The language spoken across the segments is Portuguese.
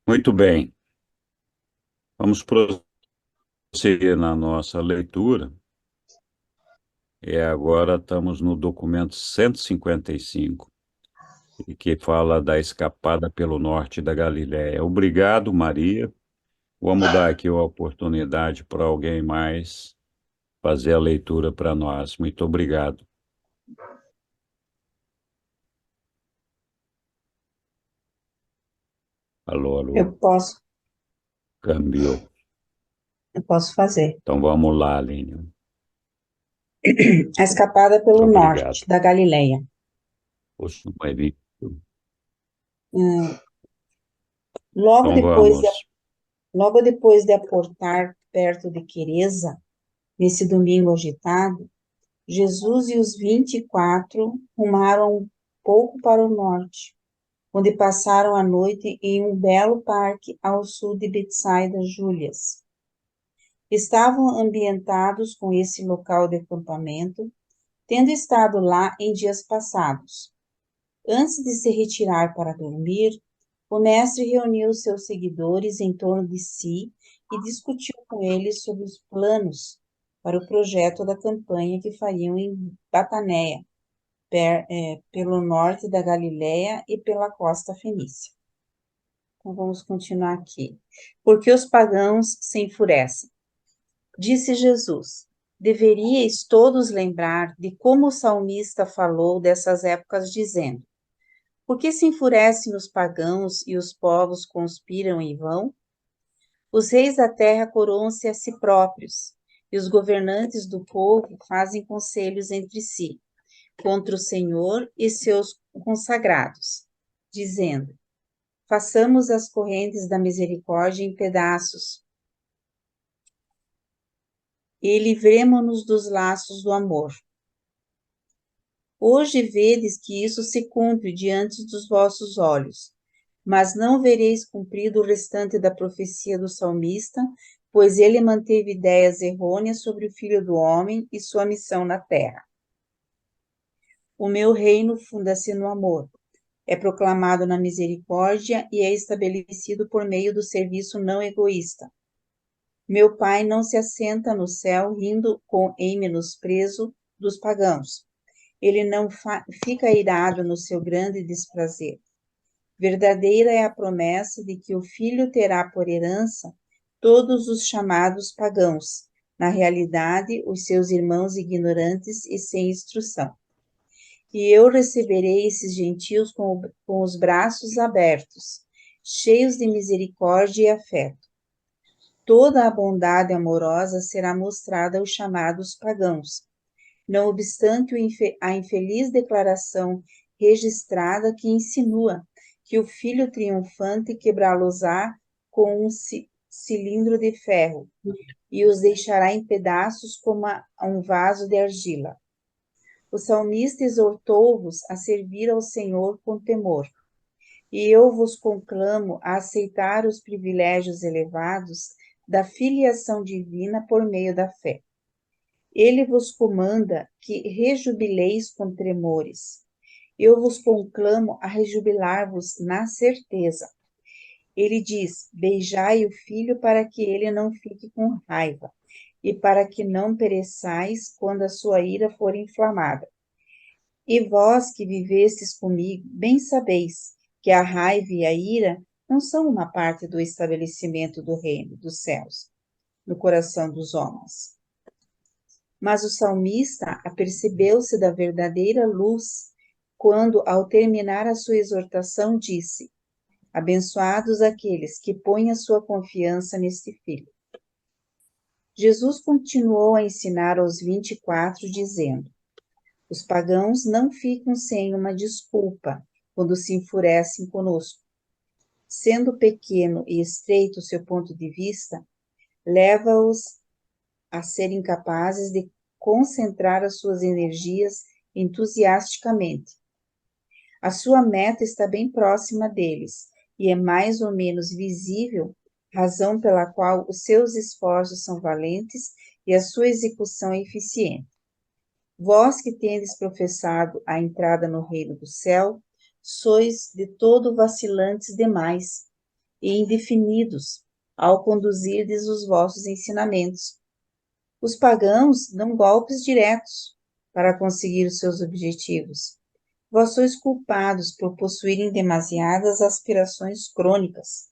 Muito bem, vamos prosseguir na nossa leitura. E agora estamos no documento 155, que fala da escapada pelo norte da Galiléia. Obrigado, Maria. Vamos dar aqui a oportunidade para alguém mais fazer a leitura para nós. Muito obrigado. Alô, Eu alô, posso, cambiou. eu posso fazer. Então vamos lá, Aline. A escapada pelo norte Obrigado. da Galileia. Poxa, Maria. Hum, Logo Então depois de, vamos. logo depois de aportar perto de Quereza, nesse domingo agitado, Jesus e os 24 rumaram um pouco para o norte, onde passaram a noite em um belo parque ao sul de Betsaida Júlias. Estavam ambientados com esse local de acampamento, tendo estado lá em dias passados. Antes de se retirar para dormir, o mestre reuniu seus seguidores em torno de si e discutiu com eles sobre os planos para o projeto da campanha que fariam em Batanéia, pelo norte da Galiléia e pela costa fenícia. Então vamos continuar aqui. Porque os pagãos se enfurecem. Disse Jesus: deveríeis todos lembrar de como o salmista falou dessas épocas, dizendo: por que se enfurecem os pagãos e os povos conspiram em vão? Os reis da terra coroam-se a si próprios, e os governantes do povo fazem conselhos entre si, contra o Senhor e seus consagrados, dizendo: façamos as correntes da misericórdia em pedaços, e livremo-nos dos laços do amor. Hoje vedes que isso se cumpre diante dos vossos olhos, mas não vereis cumprido o restante da profecia do salmista, pois ele manteve ideias errôneas sobre o Filho do Homem e sua missão na terra. O meu reino funda-se no amor, é proclamado na misericórdia e é estabelecido por meio do serviço não egoísta. Meu Pai não se assenta no céu rindo em menosprezo dos pagãos. Ele não fica irado no seu grande desprazer. Verdadeira é a promessa de que o Filho terá por herança todos os chamados pagãos, na realidade, os seus irmãos ignorantes e sem instrução. E eu receberei esses gentios com os braços abertos, cheios de misericórdia e afeto. Toda a bondade amorosa será mostrada aos chamados pagãos. Não obstante a infeliz declaração registrada que insinua que o filho triunfante quebrá-los-á com um cilindro de ferro e os deixará em pedaços como um vaso de argila. O salmista exortou-vos a servir ao Senhor com temor, e eu vos conclamo a aceitar os privilégios elevados da filiação divina por meio da fé. Ele vos comanda que rejubileis com tremores. Eu vos conclamo a rejubilar-vos na certeza. Ele diz: beijai o filho para que ele não fique com raiva, e para que não pereçais quando a sua ira for inflamada. E vós que vivestes comigo, bem sabeis que a raiva e a ira não são uma parte do estabelecimento do reino dos céus, no coração dos homens. Mas o salmista apercebeu-se da verdadeira luz quando, ao terminar a sua exortação, disse: abençoados aqueles que põem a sua confiança neste Filho. Jesus continuou a ensinar aos 24, dizendo: os pagãos não ficam sem uma desculpa quando se enfurecem conosco. Sendo pequeno e estreito o seu ponto de vista, leva-os a serem capazes de concentrar as suas energias entusiasticamente. A sua meta está bem próxima deles e é mais ou menos visível, razão pela qual os seus esforços são valentes e a sua execução é eficiente. Vós que tendes professado a entrada no reino do céu, sois de todo vacilantes demais. e indefinidos ao conduzirdes os vossos ensinamentos. Os pagãos dão golpes diretos para conseguir os seus objetivos. Vós sois culpados por possuírem demasiadas aspirações crônicas.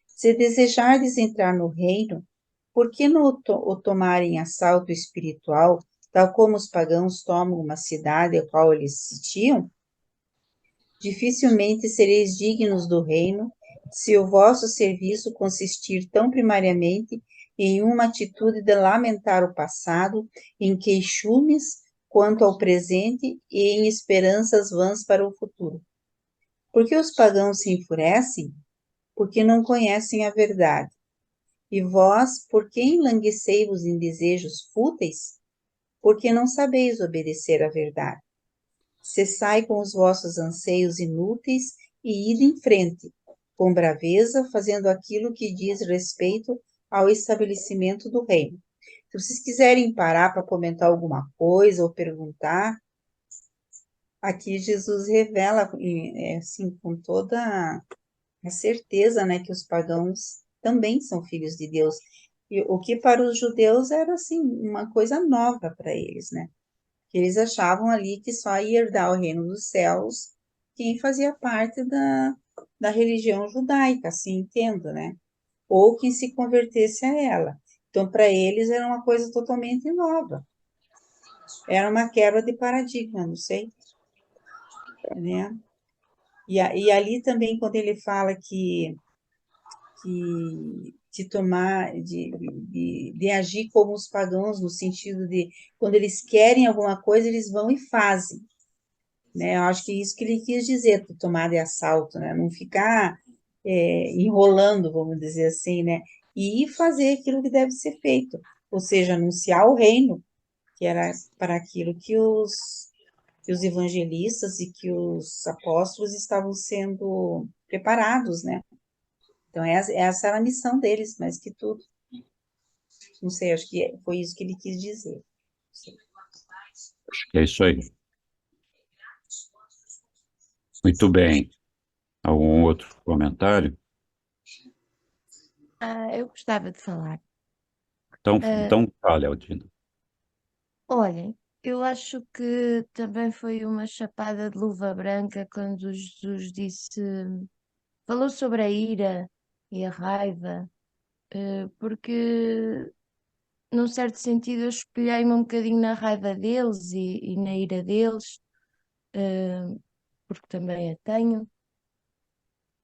Se desejardes entrar no reino, por que não o tomarem assalto espiritual, tal como os pagãos tomam uma cidade a qual eles sitiam? Dificilmente sereis dignos do reino, se o vosso serviço consistir tão primariamente em uma atitude de lamentar o passado, em queixumes quanto ao presente e em esperanças vãs para o futuro. Porque os pagãos se enfurecem? Porque não conhecem a verdade. E vós, por que enlanguecei-vos em desejos fúteis? Porque não sabeis obedecer à verdade. Cessai com os vossos anseios inúteis e ide em frente, com braveza, fazendo aquilo que diz respeito ao estabelecimento do reino. Se vocês quiserem parar para comentar alguma coisa ou perguntar, aqui Jesus revela, assim, com toda a certeza, né, que os pagãos também são filhos de Deus. E o que para os judeus era, assim, uma coisa nova para eles, né? Que eles achavam ali que só ia herdar o reino dos céus quem fazia parte da religião judaica, assim entendo, né? Ou quem se convertesse a ela. Então, para eles era uma coisa totalmente nova. Era uma quebra de paradigma, não sei, né? E ali também, quando ele fala de tomar, de agir como os pagãos, no sentido de, quando eles querem alguma coisa, eles vão e fazem, né? Eu acho que é isso que ele quis dizer, tomar de assalto, né? Não ficar enrolando, vamos dizer assim, né? E ir fazer aquilo que deve ser feito, ou seja, anunciar o reino, que era para aquilo que os evangelistas e que os apóstolos estavam sendo preparados, né? Então, essa era a missão deles, mais que tudo. Não sei, acho que foi isso que ele quis dizer. Acho que é isso aí. Muito bem. Algum outro comentário? Eu gostava de falar. Ah, Então fale, Aldina. olhem, eu acho que também foi uma chapada de luva branca quando Jesus disse, falou sobre a ira e a raiva, porque num certo sentido eu espelhei-me um bocadinho na raiva deles e na ira deles, eh, porque também a tenho.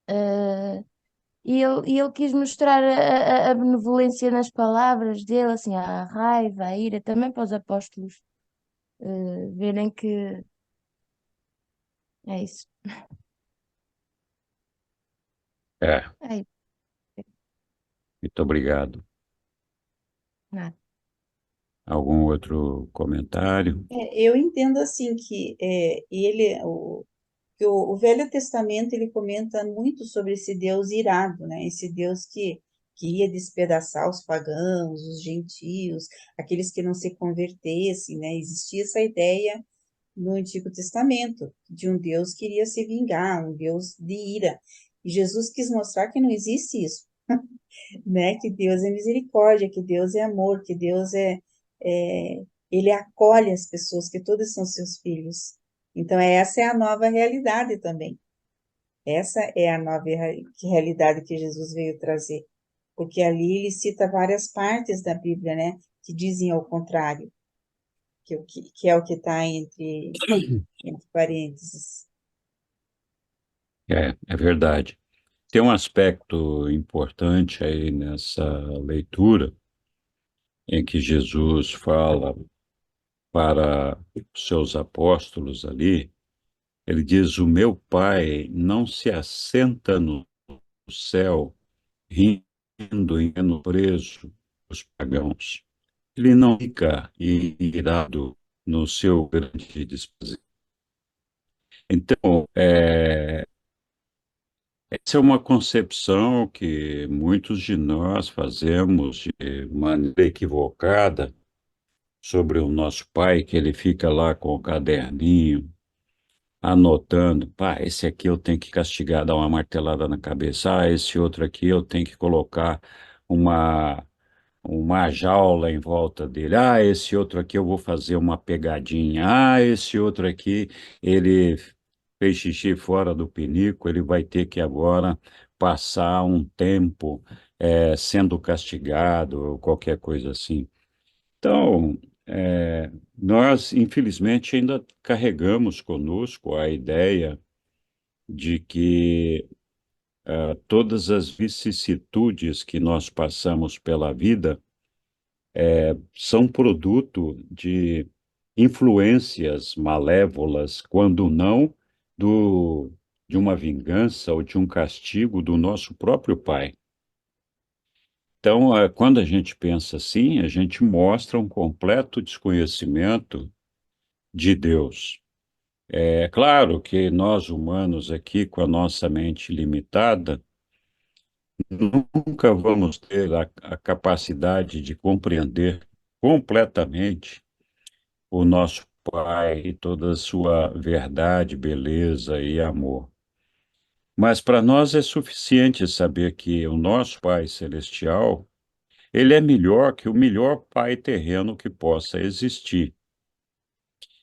Eh, e ele quis mostrar a benevolência nas palavras dele, assim, a raiva, a ira, também para os apóstolos verem que é isso. É, É isso, muito obrigado. nada. Algum outro comentário? Eu entendo assim que que o Velho Testamento ele comenta muito sobre esse Deus irado, né? Esse Deus que ia despedaçar os pagãos, os gentios, aqueles que não se convertessem, né? Existia essa ideia no Antigo Testamento de um Deus que iria se vingar, um Deus de ira. E Jesus quis mostrar que não existe isso, né? Que Deus é misericórdia, que Deus é amor, que Deus ele acolhe as pessoas, que todos são seus filhos. Então, essa é a nova realidade também. Essa é a nova realidade que Jesus veio trazer. Porque ali ele cita várias partes da Bíblia, né? Que dizem ao contrário, que é o que está entre parênteses. É verdade. Tem um aspecto importante aí nessa leitura, em que Jesus fala para os seus apóstolos ali, ele diz: O meu Pai não se assenta no céu rindo e menosprezo os pagãos. Ele não fica irado no seu grande desprezo. Então, essa é uma concepção que muitos de nós fazemos de maneira equivocada sobre o nosso pai, que ele fica lá com o caderninho, anotando, pá, esse aqui eu tenho que castigar, dar uma martelada na cabeça, esse outro aqui eu tenho que colocar uma, uma jaula em volta dele, esse outro aqui eu vou fazer uma pegadinha, esse outro aqui, ele fez xixi fora do pinico, ele vai ter que agora passar um tempo sendo castigado, ou qualquer coisa assim. Então, nós, infelizmente, ainda carregamos conosco a ideia de que todas as vicissitudes que nós passamos pela vida são produto de influências malévolas, quando não de uma vingança ou de um castigo do nosso próprio pai. Então, quando a gente pensa assim, a gente mostra um completo desconhecimento de Deus. É claro que nós humanos aqui, com a nossa mente limitada, nunca vamos ter a capacidade de compreender completamente o nosso Pai e toda a sua verdade, beleza e amor. Mas para nós é suficiente saber que o nosso Pai Celestial, ele é melhor que o melhor pai terreno que possa existir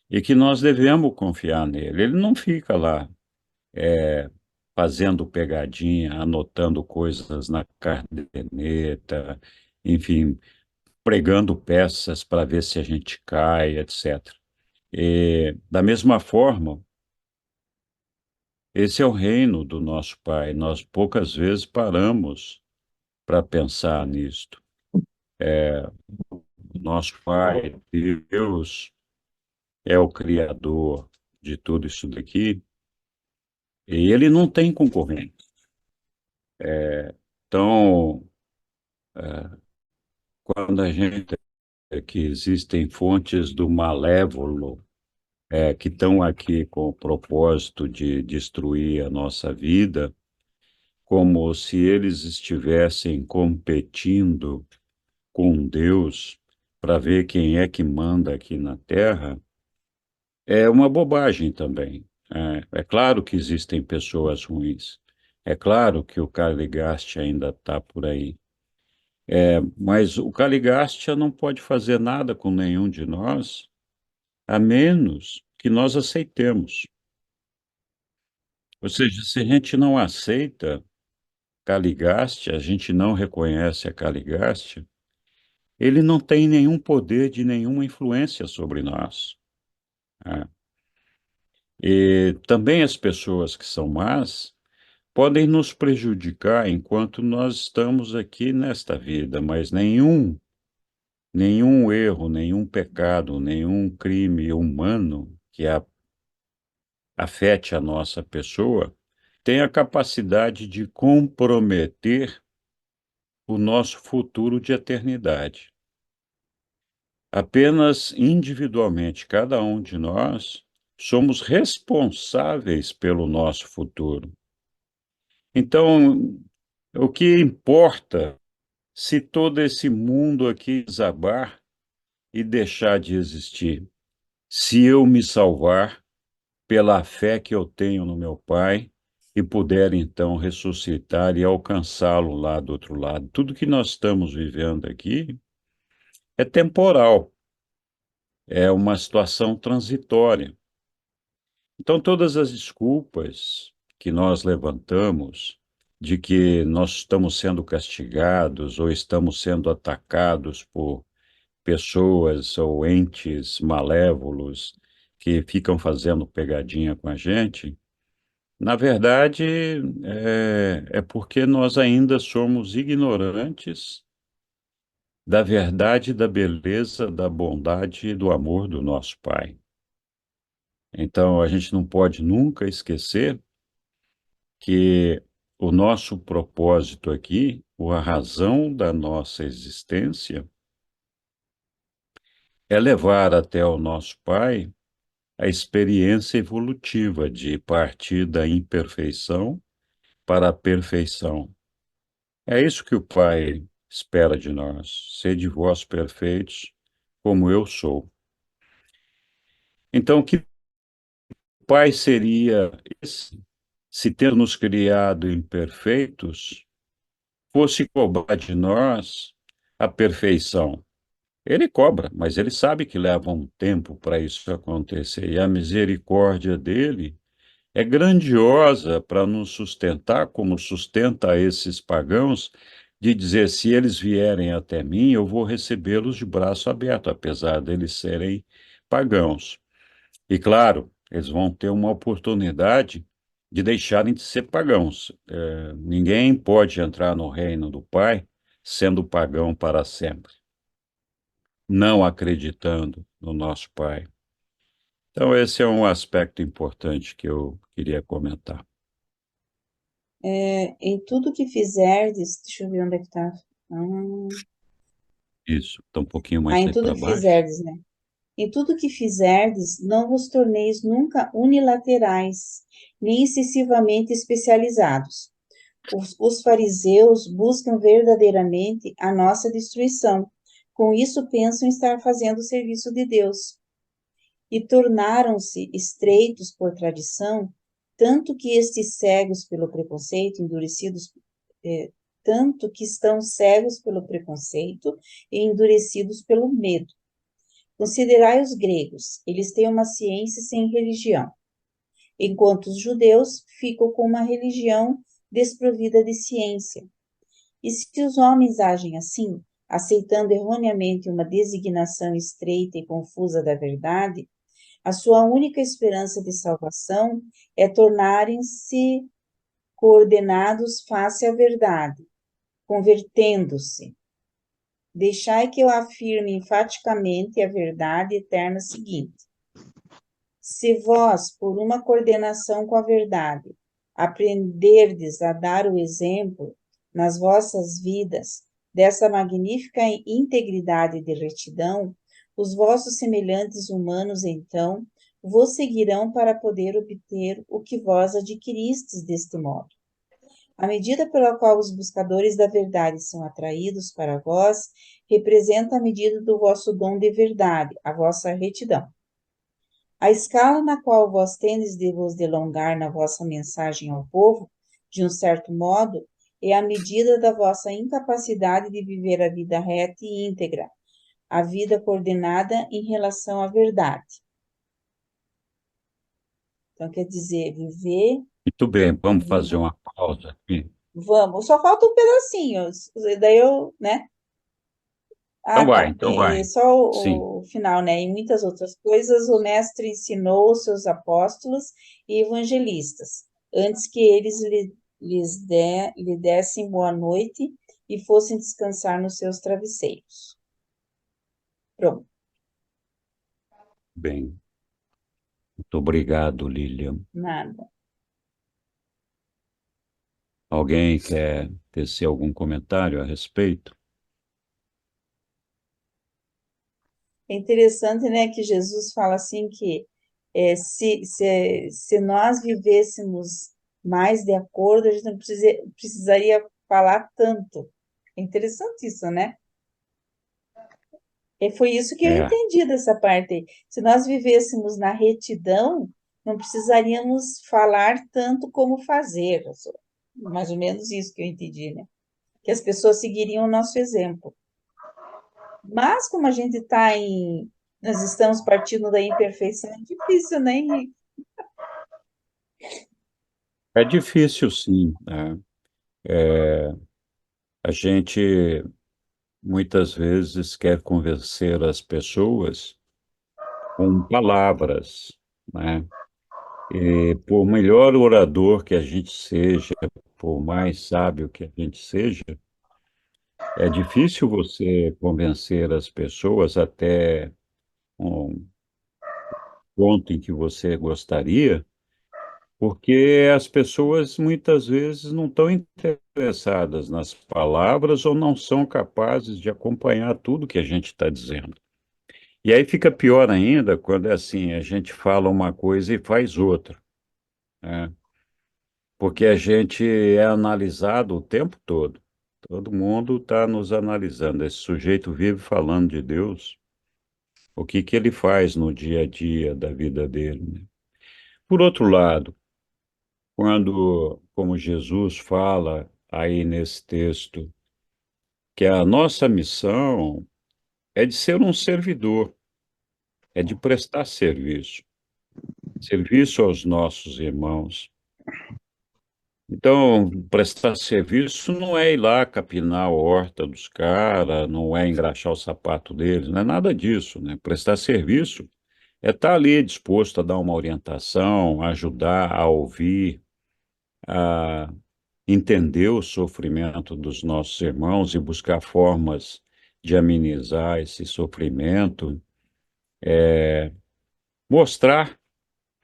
e que nós devemos confiar nele. Ele não fica lá fazendo pegadinha, anotando coisas na caderneta, enfim, pregando peças para ver se a gente cai, etc. E, da mesma forma, esse é o reino do nosso Pai. Nós poucas vezes paramos para pensar nisto. O nosso Pai, Deus, é o Criador de tudo isso daqui, e ele não tem concorrente. Então, quando a gente que existem fontes do malévolo que estão aqui com o propósito de destruir a nossa vida, como se eles estivessem competindo com Deus para ver quem é que manda aqui na Terra, é uma bobagem também. É claro que existem pessoas ruins. É claro que o Caligasta ainda está por aí. Mas o Caligasta não pode fazer nada com nenhum de nós, a menos que nós aceitemos. Ou seja, se a gente não aceita Caligasta, a gente não reconhece a Caligasta, ele não tem nenhum poder de nenhuma influência sobre nós. Né? E também as pessoas que são más podem nos prejudicar enquanto nós estamos aqui nesta vida, mas nenhum erro, nenhum pecado, nenhum crime humano que afete a nossa pessoa tem a capacidade de comprometer o nosso futuro de eternidade. Apenas individualmente, cada um de nós somos responsáveis pelo nosso futuro. Então, o que importa se todo esse mundo aqui desabar e deixar de existir? Se eu me salvar pela fé que eu tenho no meu Pai e puder então ressuscitar e alcançá-lo lá do outro lado. Tudo que nós estamos vivendo aqui é temporal, é uma situação transitória. Então, todas as desculpas que nós levantamos de que nós estamos sendo castigados ou estamos sendo atacados por pessoas ou entes malévolos que ficam fazendo pegadinha com a gente, na verdade, é porque nós ainda somos ignorantes da verdade, da beleza, da bondade e do amor do nosso Pai. Então, a gente não pode nunca esquecer que o nosso propósito aqui, ou a razão da nossa existência, é levar até o nosso Pai a experiência evolutiva de partir da imperfeição para a perfeição. É isso que o Pai espera de nós, sede vós perfeitos, como eu sou. Então, que Pai seria esse, se ter nos criado imperfeitos, fosse cobrar de nós a perfeição. Ele cobra, mas ele sabe que leva um tempo para isso acontecer. E a misericórdia dele é grandiosa para nos sustentar, como sustenta esses pagãos, de dizer: se eles vierem até mim, eu vou recebê-los de braço aberto, apesar deles serem pagãos. E claro, eles vão ter uma oportunidade de deixarem de ser pagãos. Ninguém pode entrar no reino do Pai sendo pagão para sempre, não acreditando no nosso Pai. Então, esse é um aspecto importante que eu queria comentar. Em tudo que fizerdes, deixa eu ver onde é que está. Isso, está um pouquinho mais Em aí tudo para que baixo. fizerdes, né? Em tudo que fizerdes, não vos torneis nunca unilaterais, nem excessivamente especializados. Os fariseus buscam verdadeiramente a nossa destruição. Com isso, pensam estar fazendo o serviço de Deus. E tornaram-se estreitos por tradição, tanto que estes cegos pelo preconceito, endurecidos, tanto que estão cegos pelo preconceito e endurecidos pelo medo. Considerai os gregos, eles têm uma ciência sem religião, enquanto os judeus ficam com uma religião desprovida de ciência. E se os homens agem assim, aceitando erroneamente uma designação estreita e confusa da verdade, a sua única esperança de salvação é tornarem-se coordenados face à verdade, convertendo-se. Deixai que eu afirme enfaticamente a verdade eterna seguinte: se vós, por uma coordenação com a verdade, aprenderdes a dar o exemplo nas vossas vidas dessa magnífica integridade de retidão, os vossos semelhantes humanos, então, vos seguirão para poder obter o que vós adquiristes deste modo. A medida pela qual os buscadores da verdade são atraídos para vós representa a medida do vosso dom de verdade, a vossa retidão. A escala na qual vós tendes de vos delongar na vossa mensagem ao povo, de um certo modo, é a medida da vossa incapacidade de viver a vida reta e íntegra, a vida coordenada em relação à verdade. Então, quer dizer, viver. Muito bem, vamos fazer uma pausa aqui. Vamos, só falta um pedacinho, daí eu, né? Então vai, Tá. então vai. Só Sim, o final, né? Em muitas outras coisas, o mestre ensinou os seus apóstolos e evangelistas, antes que eles lhe dessem boa noite e fossem descansar nos seus travesseiros. Pronto. bem. Muito obrigado, Lilian. Nada. Alguém quer tecer algum comentário a respeito? É interessante, né, que Jesus fala assim que se nós vivêssemos mais de acordo, a gente não precisaria falar tanto. É interessante isso, né? E foi isso que eu É, entendi dessa parte aí. Se nós vivêssemos na retidão, não precisaríamos falar tanto como fazer. Mais ou menos isso que eu entendi, né? Que as pessoas seguiriam o nosso exemplo. Mas como a gente está em. Nós estamos partindo da imperfeição, é difícil, né, Henrique? é difícil, sim, né? A gente muitas vezes quer convencer as pessoas com palavras, né? E por melhor orador que a gente seja, por mais sábio que a gente seja, é difícil você convencer as pessoas até um ponto em que você gostaria, porque as pessoas muitas vezes não estão interessadas nas palavras ou não são capazes de acompanhar tudo que a gente está dizendo. E aí fica pior ainda quando é assim, a gente fala uma coisa e faz outra, né? Porque a gente é analisado o tempo todo. Todo mundo está nos analisando. Esse sujeito vive falando de Deus, o que que ele faz no dia a dia da vida dele, né? Por outro lado, quando, como Jesus fala aí nesse texto, que a nossa missão é de ser um servidor, é de prestar serviço, serviço aos nossos irmãos. Então, prestar serviço não é ir lá capinar a horta dos caras, não é engraxar o sapato deles, não é nada disso, né? Prestar serviço é estar ali disposto a dar uma orientação, a ajudar, a ouvir, a entender o sofrimento dos nossos irmãos e buscar formas de amenizar esse sofrimento, mostrar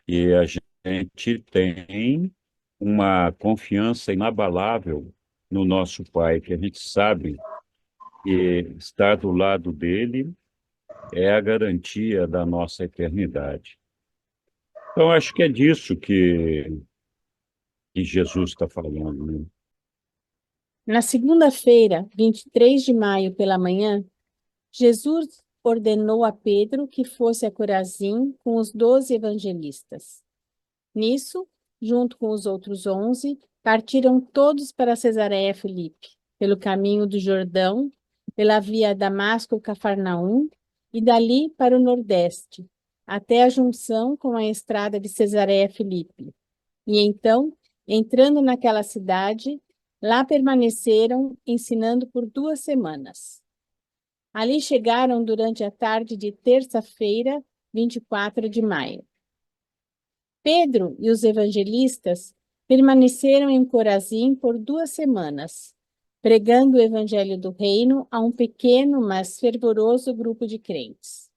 que a gente tem uma confiança inabalável no nosso Pai, que a gente sabe que estar do lado dele é a garantia da nossa eternidade. Então, acho que é disso que Jesus está falando, né? Na segunda-feira, 23 de maio pela manhã, Jesus ordenou a Pedro que fosse a Corazim com os 12 evangelistas. Nisso, junto com os outros 11, partiram todos para Cesareia Filipe, pelo caminho do Jordão, pela via Damasco-Cafarnaum e dali para o nordeste, até a junção com a estrada de Cesareia Filipe. E então, entrando naquela cidade, lá permaneceram, ensinando por 2 semanas. Ali chegaram durante a tarde de terça-feira, 24 de maio. Pedro e os evangelistas permaneceram em Corazim por 2 semanas, pregando o evangelho do reino a um pequeno, mas fervoroso grupo de crentes.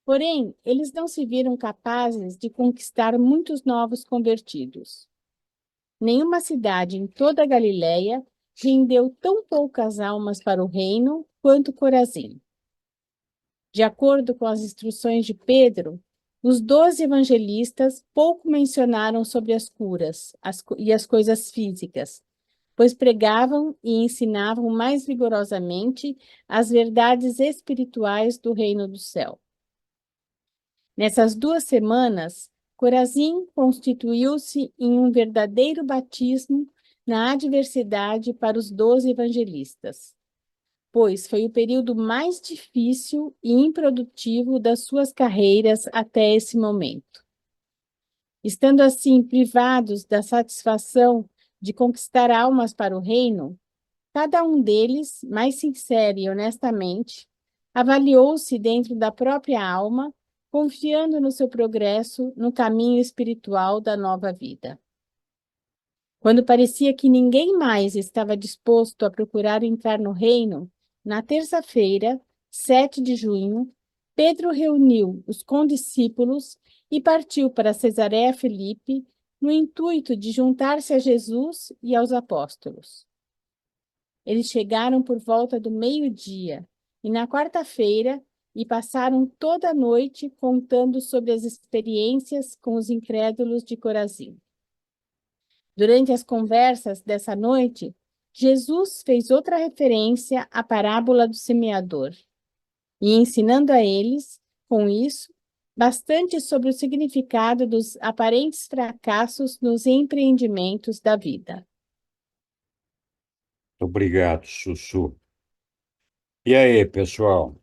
Porém, eles não se viram capazes de conquistar muitos novos convertidos. Nenhuma cidade em toda a Galiléia rendeu tão poucas almas para o reino quanto Corazim. De acordo com as instruções de Pedro, os 12 evangelistas pouco mencionaram sobre as curas e as coisas físicas, pois pregavam e ensinavam mais vigorosamente as verdades espirituais do reino do céu. Nessas 2 semanas, Corazim constituiu-se em um verdadeiro batismo na adversidade para os 12 evangelistas, pois foi o período mais difícil e improdutivo das suas carreiras até esse momento. Estando assim privados da satisfação de conquistar almas para o reino, cada um deles, mais sincero e honestamente, avaliou-se dentro da própria alma, confiando no seu progresso no caminho espiritual da nova vida. Quando parecia que ninguém mais estava disposto a procurar entrar no reino, na terça-feira, 7 de junho, Pedro reuniu os condiscípulos e partiu para Cesareia Filipe, no intuito de juntar-se a Jesus e aos apóstolos. Eles chegaram por volta do meio-dia e na quarta-feira e passaram toda a noite contando sobre as experiências com os incrédulos de Corazim. Durante as conversas dessa noite, Jesus fez outra referência à parábola do semeador, e ensinando a eles, com isso, bastante sobre o significado dos aparentes fracassos nos empreendimentos da vida. Obrigado, Sussu. E aí, pessoal?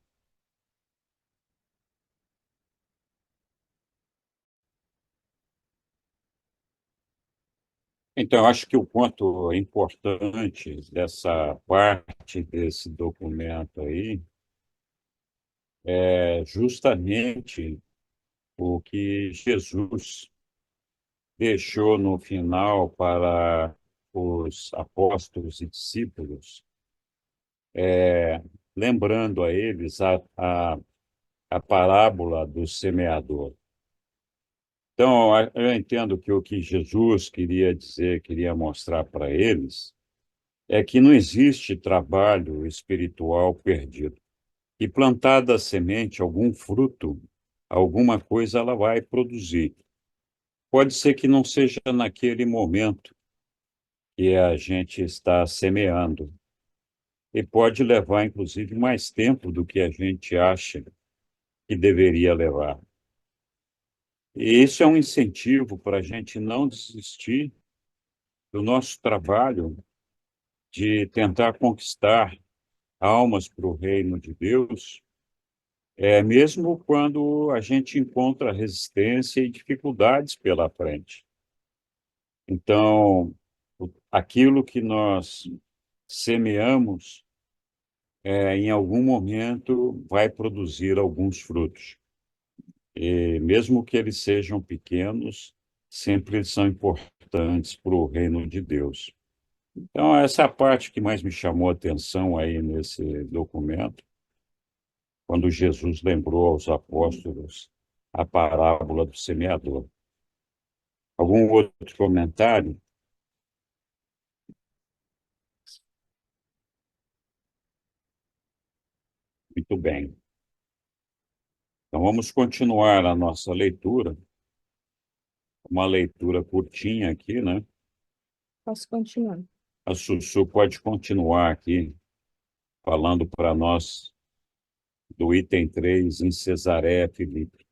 Então, acho que o ponto importante dessa parte desse documento aí é justamente o que Jesus deixou no final para os apóstolos e discípulos, lembrando a eles a parábola do semeador. Então, eu entendo que o que Jesus queria dizer, queria mostrar para eles, é que não existe trabalho espiritual perdido. E plantada a semente, algum fruto, alguma coisa ela vai produzir. Pode ser que não seja naquele momento que a gente está semeando. E pode levar, inclusive, mais tempo do que a gente acha que deveria levar. E isso é um incentivo para a gente não desistir do nosso trabalho de tentar conquistar almas para o reino de Deus, mesmo quando a gente encontra resistência e dificuldades pela frente. Então, aquilo que nós semeamos, em algum momento vai produzir alguns frutos. E mesmo que eles sejam pequenos, sempre eles são importantes para o reino de Deus. Então, essa é a parte que mais me chamou a atenção aí nesse documento, quando Jesus lembrou aos apóstolos a parábola do semeador. Algum outro comentário? Muito bem. Então, vamos continuar a nossa leitura. Uma leitura curtinha aqui, né? Posso continuar? A Sussu pode continuar aqui, falando para nós do item 3 em Cesareia Filipe.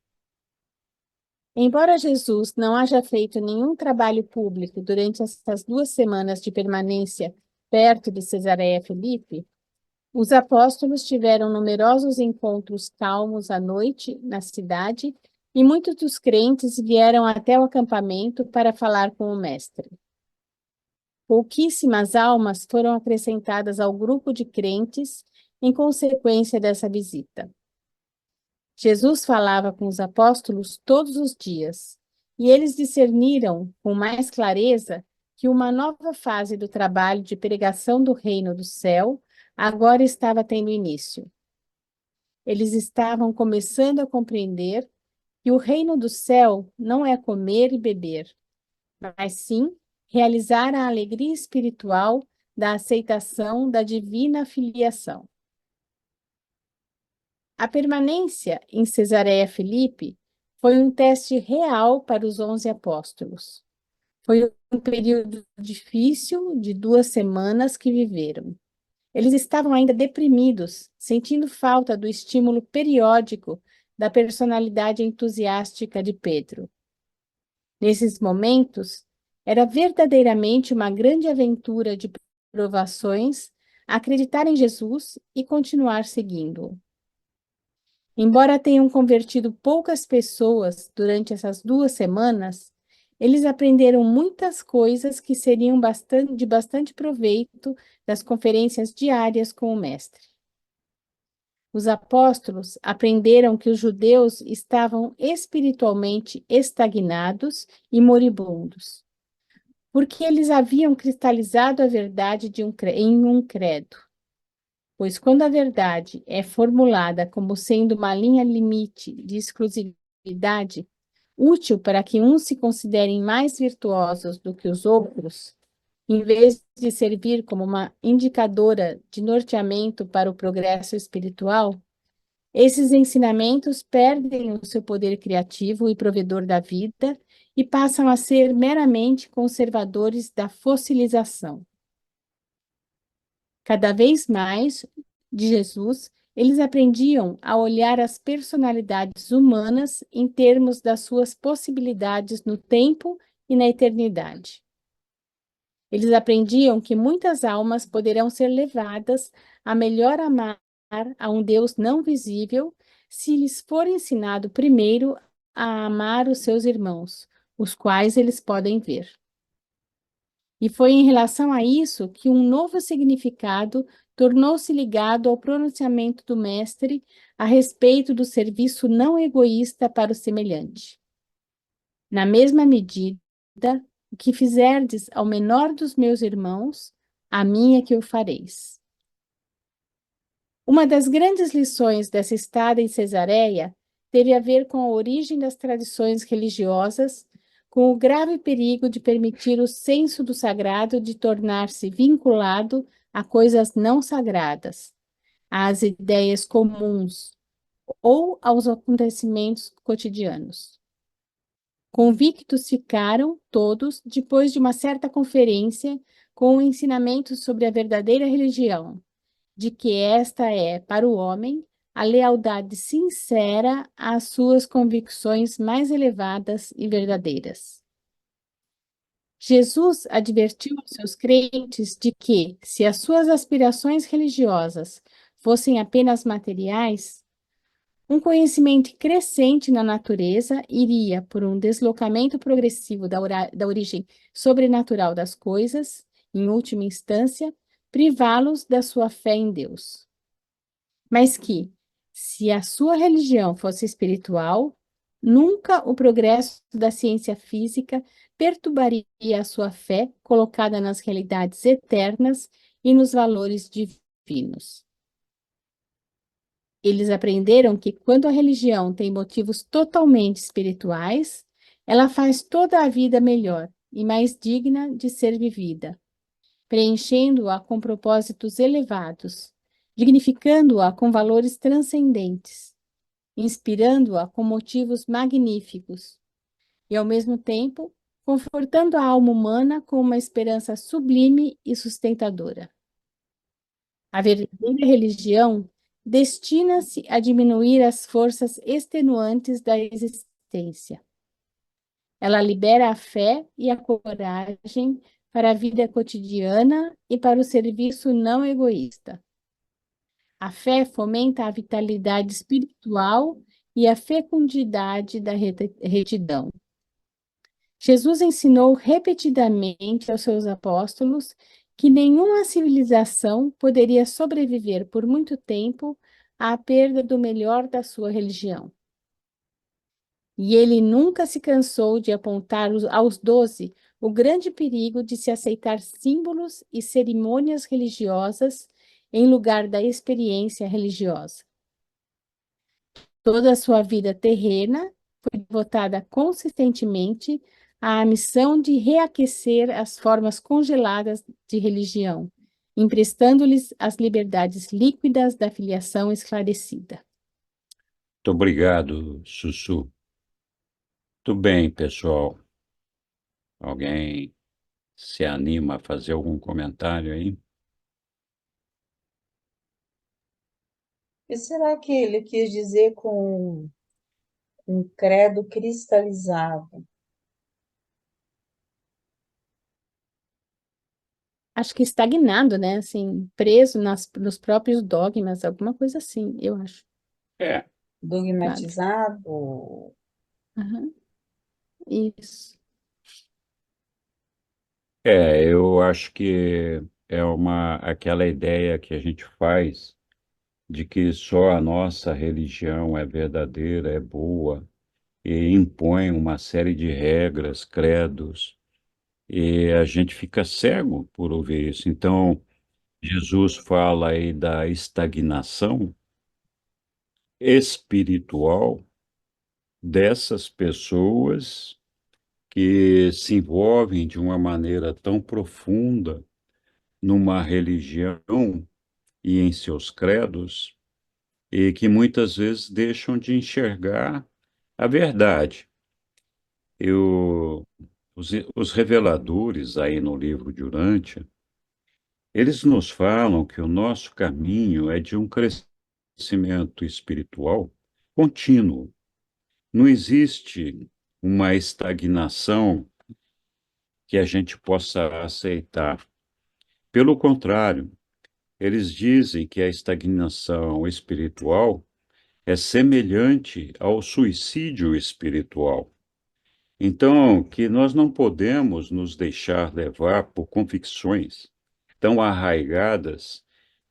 Embora Jesus não haja feito nenhum trabalho público durante essas 2 semanas de permanência perto de Cesareia Filipe, os apóstolos tiveram numerosos encontros calmos à noite na cidade e muitos dos crentes vieram até o acampamento para falar com o mestre. Pouquíssimas almas foram acrescentadas ao grupo de crentes em consequência dessa visita. Jesus falava com os apóstolos todos os dias, e eles discerniram com mais clareza que uma nova fase do trabalho de pregação do reino do céu agora estava tendo início. Eles estavam começando a compreender que o reino do céu não é comer e beber, mas sim realizar a alegria espiritual da aceitação da divina filiação. A permanência em Cesareia Filipe foi um teste real para os 11 apóstolos. Foi um período difícil de 2 semanas que viveram. Eles estavam ainda deprimidos, sentindo falta do estímulo periódico da personalidade entusiástica de Pedro. Nesses momentos, era verdadeiramente uma grande aventura de provações acreditar em Jesus e continuar seguindo-o. Embora tenham convertido poucas pessoas durante essas 2 semanas, eles aprenderam muitas coisas que seriam de bastante proveito das conferências diárias com o Mestre. Os apóstolos aprenderam que os judeus estavam espiritualmente estagnados e moribundos, porque eles haviam cristalizado a verdade em um credo. Pois quando a verdade é formulada como sendo uma linha limite de exclusividade, útil para que uns se considerem mais virtuosos do que os outros, em vez de servir como uma indicadora de norteamento para o progresso espiritual, esses ensinamentos perdem o seu poder criativo e provedor da vida e passam a ser meramente conservadores da fossilização. Cada vez mais, de Jesus, eles aprendiam a olhar as personalidades humanas em termos das suas possibilidades no tempo e na eternidade. Eles aprendiam que muitas almas poderão ser levadas a melhor amar a um Deus não visível se lhes for ensinado primeiro a amar os seus irmãos, os quais eles podem ver. E foi em relação a isso que um novo significado tornou-se ligado ao pronunciamento do Mestre a respeito do serviço não egoísta para o semelhante. Na mesma medida, o que fizerdes ao menor dos meus irmãos, a mim é que o fareis. Uma das grandes lições dessa estada em Cesareia teve a ver com a origem das tradições religiosas, com o grave perigo de permitir o senso do sagrado de tornar-se vinculado a coisas não sagradas, às ideias comuns ou aos acontecimentos cotidianos. Convictos ficaram todos depois de uma certa conferência com o ensinamento sobre a verdadeira religião, de que esta é, para o homem, a lealdade sincera às suas convicções mais elevadas e verdadeiras. Jesus advertiu os seus crentes de que, se as suas aspirações religiosas fossem apenas materiais, um conhecimento crescente na natureza iria, por um deslocamento progressivo da origem sobrenatural das coisas, em última instância, privá-los da sua fé em Deus. Mas que, se a sua religião fosse espiritual, nunca o progresso da ciência física perturbaria a sua fé colocada nas realidades eternas e nos valores divinos. Eles aprenderam que quando a religião tem motivos totalmente espirituais, ela faz toda a vida melhor e mais digna de ser vivida, preenchendo-a com propósitos elevados, dignificando-a com valores transcendentes, inspirando-a com motivos magníficos e, ao mesmo tempo, confortando a alma humana com uma esperança sublime e sustentadora. A verdadeira religião destina-se a diminuir as forças extenuantes da existência. Ela libera a fé e a coragem para a vida cotidiana e para o serviço não egoísta. A fé fomenta a vitalidade espiritual e a fecundidade da retidão. Jesus ensinou repetidamente aos seus apóstolos que nenhuma civilização poderia sobreviver por muito tempo à perda do melhor da sua religião. E ele nunca se cansou de apontar aos 12 o grande perigo de se aceitar símbolos e cerimônias religiosas em lugar da experiência religiosa. Toda a sua vida terrena foi devotada consistentemente à missão de reaquecer as formas congeladas de religião, emprestando-lhes as liberdades líquidas da filiação esclarecida. Muito obrigado, Sussu. Tudo bem, pessoal. Alguém se anima a fazer algum comentário aí? O que será que ele quis dizer com um credo cristalizado? Acho que estagnado, né? Assim, preso nos próprios dogmas, alguma coisa assim, eu acho. É. Dogmatizado? Aham. Isso. Eu acho que é aquela ideia que a gente faz de que só a nossa religião é verdadeira, é boa, e impõe uma série de regras, credos, e a gente fica cego por ouvir isso. Então, Jesus fala aí da estagnação espiritual dessas pessoas que se envolvem de uma maneira tão profunda numa religião e em seus credos, e que muitas vezes deixam de enxergar a verdade. Eu, os reveladores aí no livro de Urântia, eles nos falam que o nosso caminho é de um crescimento espiritual contínuo. Não existe uma estagnação que a gente possa aceitar. Pelo contrário, eles dizem que a estagnação espiritual é semelhante ao suicídio espiritual. Então, que nós não podemos nos deixar levar por convicções tão arraigadas,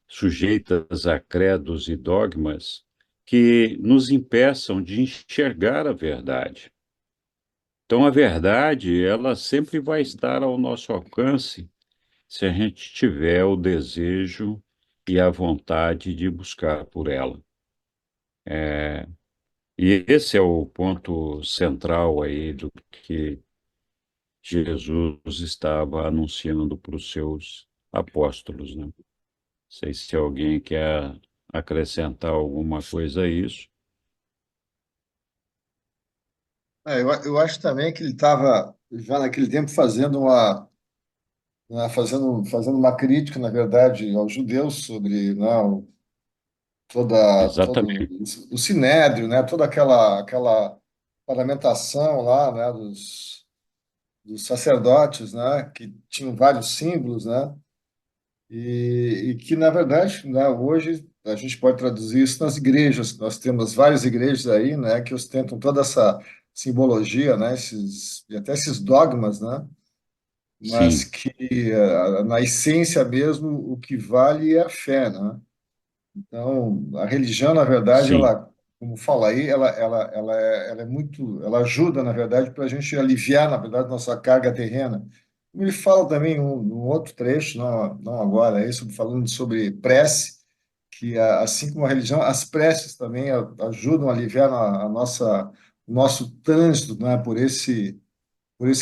sujeitas a credos e dogmas, que nos impeçam de enxergar a verdade. Então, a verdade, ela sempre vai estar ao nosso alcance se a gente tiver o desejo e a vontade de buscar por ela. E esse é o ponto central aí do que Jesus estava anunciando para os seus apóstolos, né? Não sei se alguém quer acrescentar alguma coisa a isso. Eu acho também que ele estava, já naquele tempo, fazendo uma crítica, na verdade, aos judeus sobre, não, todo Exatamente. o sinédrio, né? Toda aquela parlamentação lá, né? Dos sacerdotes, né? Que tinham vários símbolos, né? E que, na verdade, né, hoje a gente pode traduzir isso nas igrejas. Nós temos várias igrejas aí, né, que ostentam toda essa simbologia, né, e até esses dogmas, né, mas Sim, que, na essência mesmo, o que vale é a fé, né? Então, a religião, na verdade, sim, ela, como fala aí, ela é muito, ela ajuda, na verdade, para a gente aliviar, na verdade, nossa carga terrena. Ele fala também num outro trecho, não agora, é isso, falando sobre prece, que assim como a religião, as preces também ajudam a aliviar a nossa, o nosso trânsito, né, por esse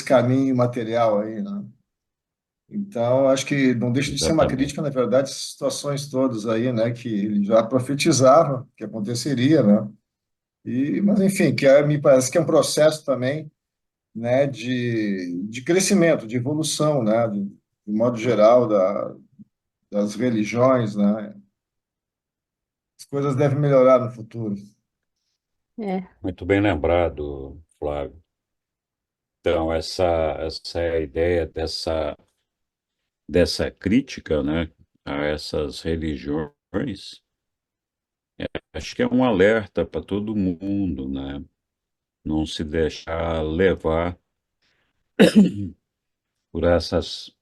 caminho material aí, né? Então, acho que não deixa de ser uma exatamente. crítica, na verdade, essas situações todas aí, né, que ele já profetizava que aconteceria, né? Mas, enfim, me parece que é um processo também, né, de crescimento, de evolução, né, de modo geral, das religiões, né? As coisas devem melhorar no futuro. É, Muito bem lembrado, Flávio. Então, essa é a ideia dessa crítica, né, a essas religiões. Acho que é um alerta para todo mundo, né? Não se deixar levar por essas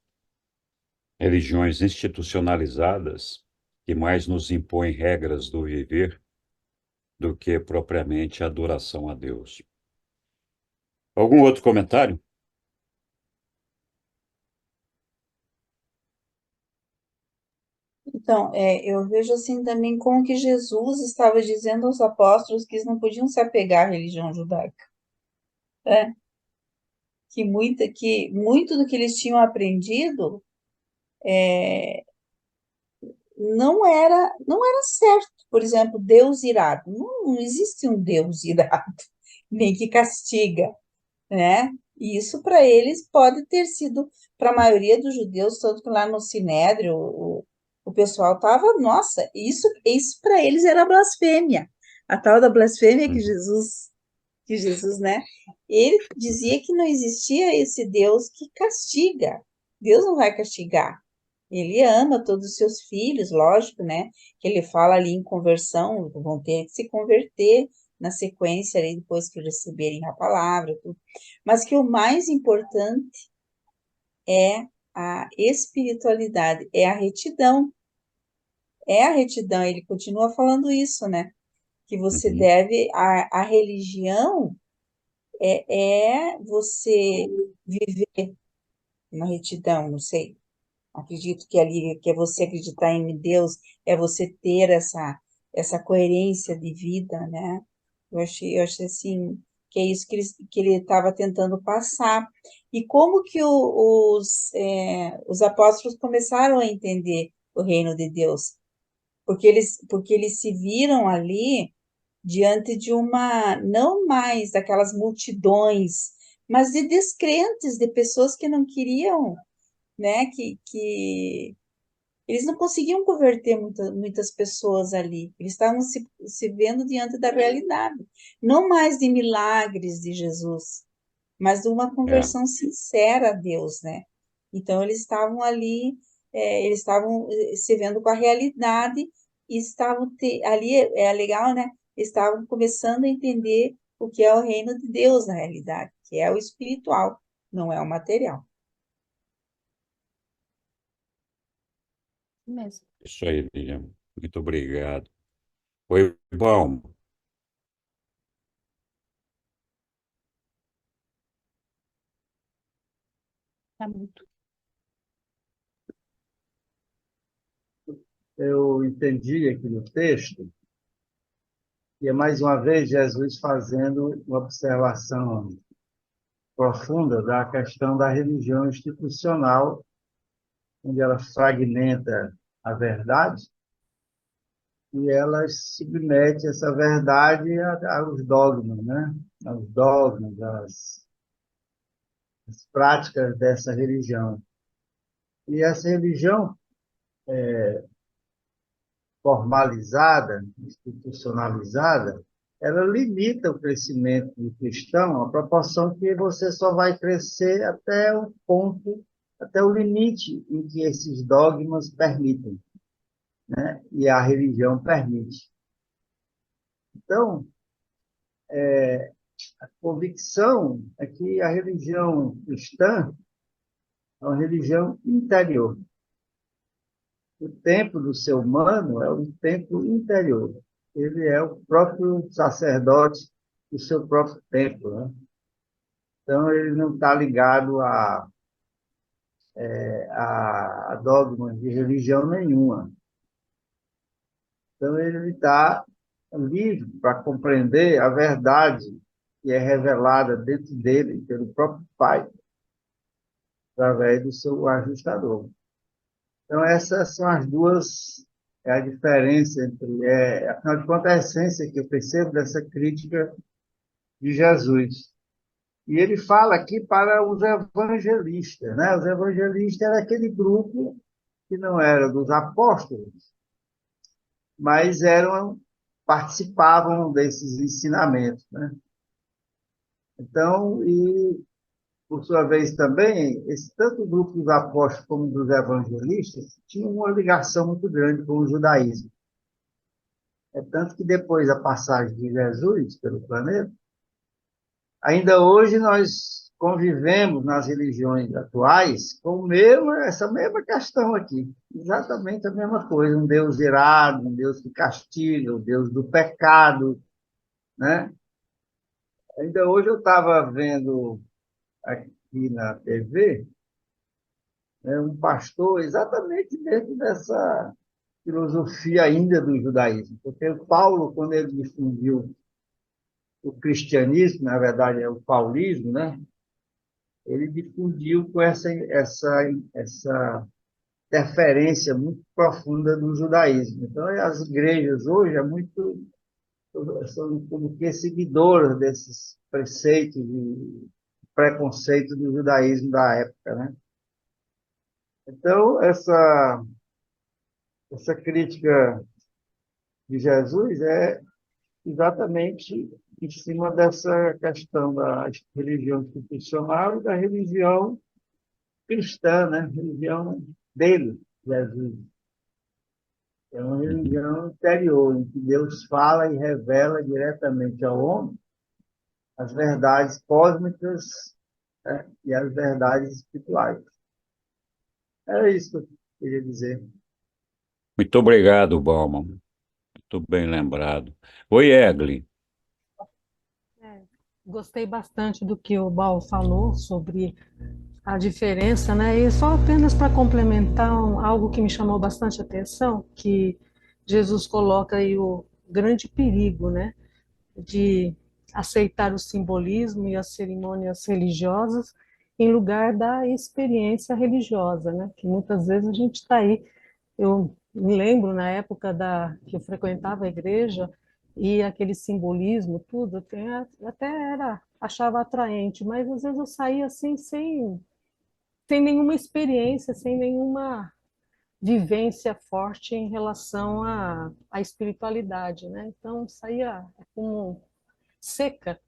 religiões institucionalizadas que mais nos impõem regras do viver do que propriamente a adoração a Deus. Algum outro comentário? Então, eu vejo assim também como que Jesus estava dizendo aos apóstolos que eles não podiam se apegar à religião judaica, né? Que muito do que eles tinham aprendido não era certo. Por exemplo, Deus irado. Não existe um Deus irado, nem que castiga, né? E isso para eles pode ter sido, para a maioria dos judeus, tanto que lá no Sinédrio, o pessoal estava, nossa, isso para eles era blasfêmia. A tal da blasfêmia Uhum. que Jesus, né? Ele dizia que não existia esse Deus que castiga. Deus não vai castigar. Ele ama todos os seus filhos, lógico, né? Que ele fala ali em conversão, vão ter que se converter na sequência ali, depois que receberem a palavra, tudo. Mas que o mais importante é a espiritualidade, é a retidão. É a retidão, ele continua falando isso, né? Que você Uhum. deve, a religião é você viver na retidão, não sei. Acredito que ali, que é você acreditar em Deus, é você ter essa coerência de vida, né? Eu achei assim, que é isso que ele estava tentando passar. E como que os apóstolos começaram a entender o reino de Deus? Porque eles se viram ali diante de não mais daquelas multidões, mas de descrentes, de pessoas que não queriam, né, que eles não conseguiam converter muitas pessoas ali. Eles estavam se vendo diante da realidade. Não mais de milagres de Jesus, mas de uma É, conversão sincera a Deus, né? Então, eles estavam ali, eles estavam se vendo com a realidade e ali, é legal, né? Estavam começando a entender o que é o reino de Deus na realidade, que é o espiritual, não é o material. mesmo. isso aí, Lilian. Muito obrigado. Foi bom. Tá muito. Eu entendi aqui no texto, e é mais uma vez Jesus fazendo uma observação profunda da questão da religião institucional, onde ela fragmenta a verdade e ela submete essa verdade aos dogmas, né? Aos dogmas, às práticas dessa religião. E essa religião, formalizada, institucionalizada, ela limita o crescimento do cristão à proporção que você só vai crescer até o ponto, até o limite em que esses dogmas permitem, né? E a religião permite. Então, a convicção é que a religião cristã é uma religião interior. O templo do ser humano é um templo interior. Ele é o próprio sacerdote do seu próprio templo, né? Então, ele não está ligado a dogmas de religião nenhuma. Então, ele está livre para compreender a verdade que é revelada dentro dele pelo próprio Pai, através do seu ajustador. Então, essas são as duas, é a diferença entre, afinal de contas, a essência que eu percebo dessa crítica de Jesus. E ele fala aqui para os evangelistas, né? Os evangelistas era aquele grupo que não era dos apóstolos, mas participavam desses ensinamentos, né? Então, e por sua vez também, tanto o grupo dos apóstolos como dos evangelistas tinham uma ligação muito grande com o judaísmo. É tanto que depois da passagem de Jesus pelo planeta, ainda hoje nós convivemos nas religiões atuais com essa mesma questão aqui. Exatamente a mesma coisa. Um Deus irado, um Deus que castiga, o Deus do pecado, né? Ainda hoje eu estava vendo aqui na TV, né, um pastor exatamente dentro dessa filosofia ainda do judaísmo. Porque o Paulo, quando ele difundiu o cristianismo, na verdade é o paulismo, né? Ele difundiu com essa interferência muito profunda no judaísmo. Então, as igrejas hoje são como que seguidoras desses preceitos e preconceitos do judaísmo da época, né? Então, essa crítica de Jesus é exatamente em cima dessa questão da religião institucional e da religião cristã, né? Religião dele, Jesus. É uma religião interior, em que Deus fala e revela diretamente ao homem as verdades cósmicas, né? E as verdades espirituais. Era isso que eu queria dizer. Muito obrigado, Bauman. Muito bem lembrado. Oi, Egli. É, gostei bastante do que o Bal falou sobre a diferença, né? E só apenas para complementar algo que me chamou bastante atenção, que Jesus coloca aí o grande perigo, né, de aceitar o simbolismo e as cerimônias religiosas em lugar da experiência religiosa, né? Que muitas vezes a gente está aí. Eu me lembro na época que eu frequentava a igreja e aquele simbolismo, tudo, até achava atraente, mas às vezes eu saía assim sem nenhuma experiência, sem nenhuma vivência forte em relação à espiritualidade, né? Então saía como seca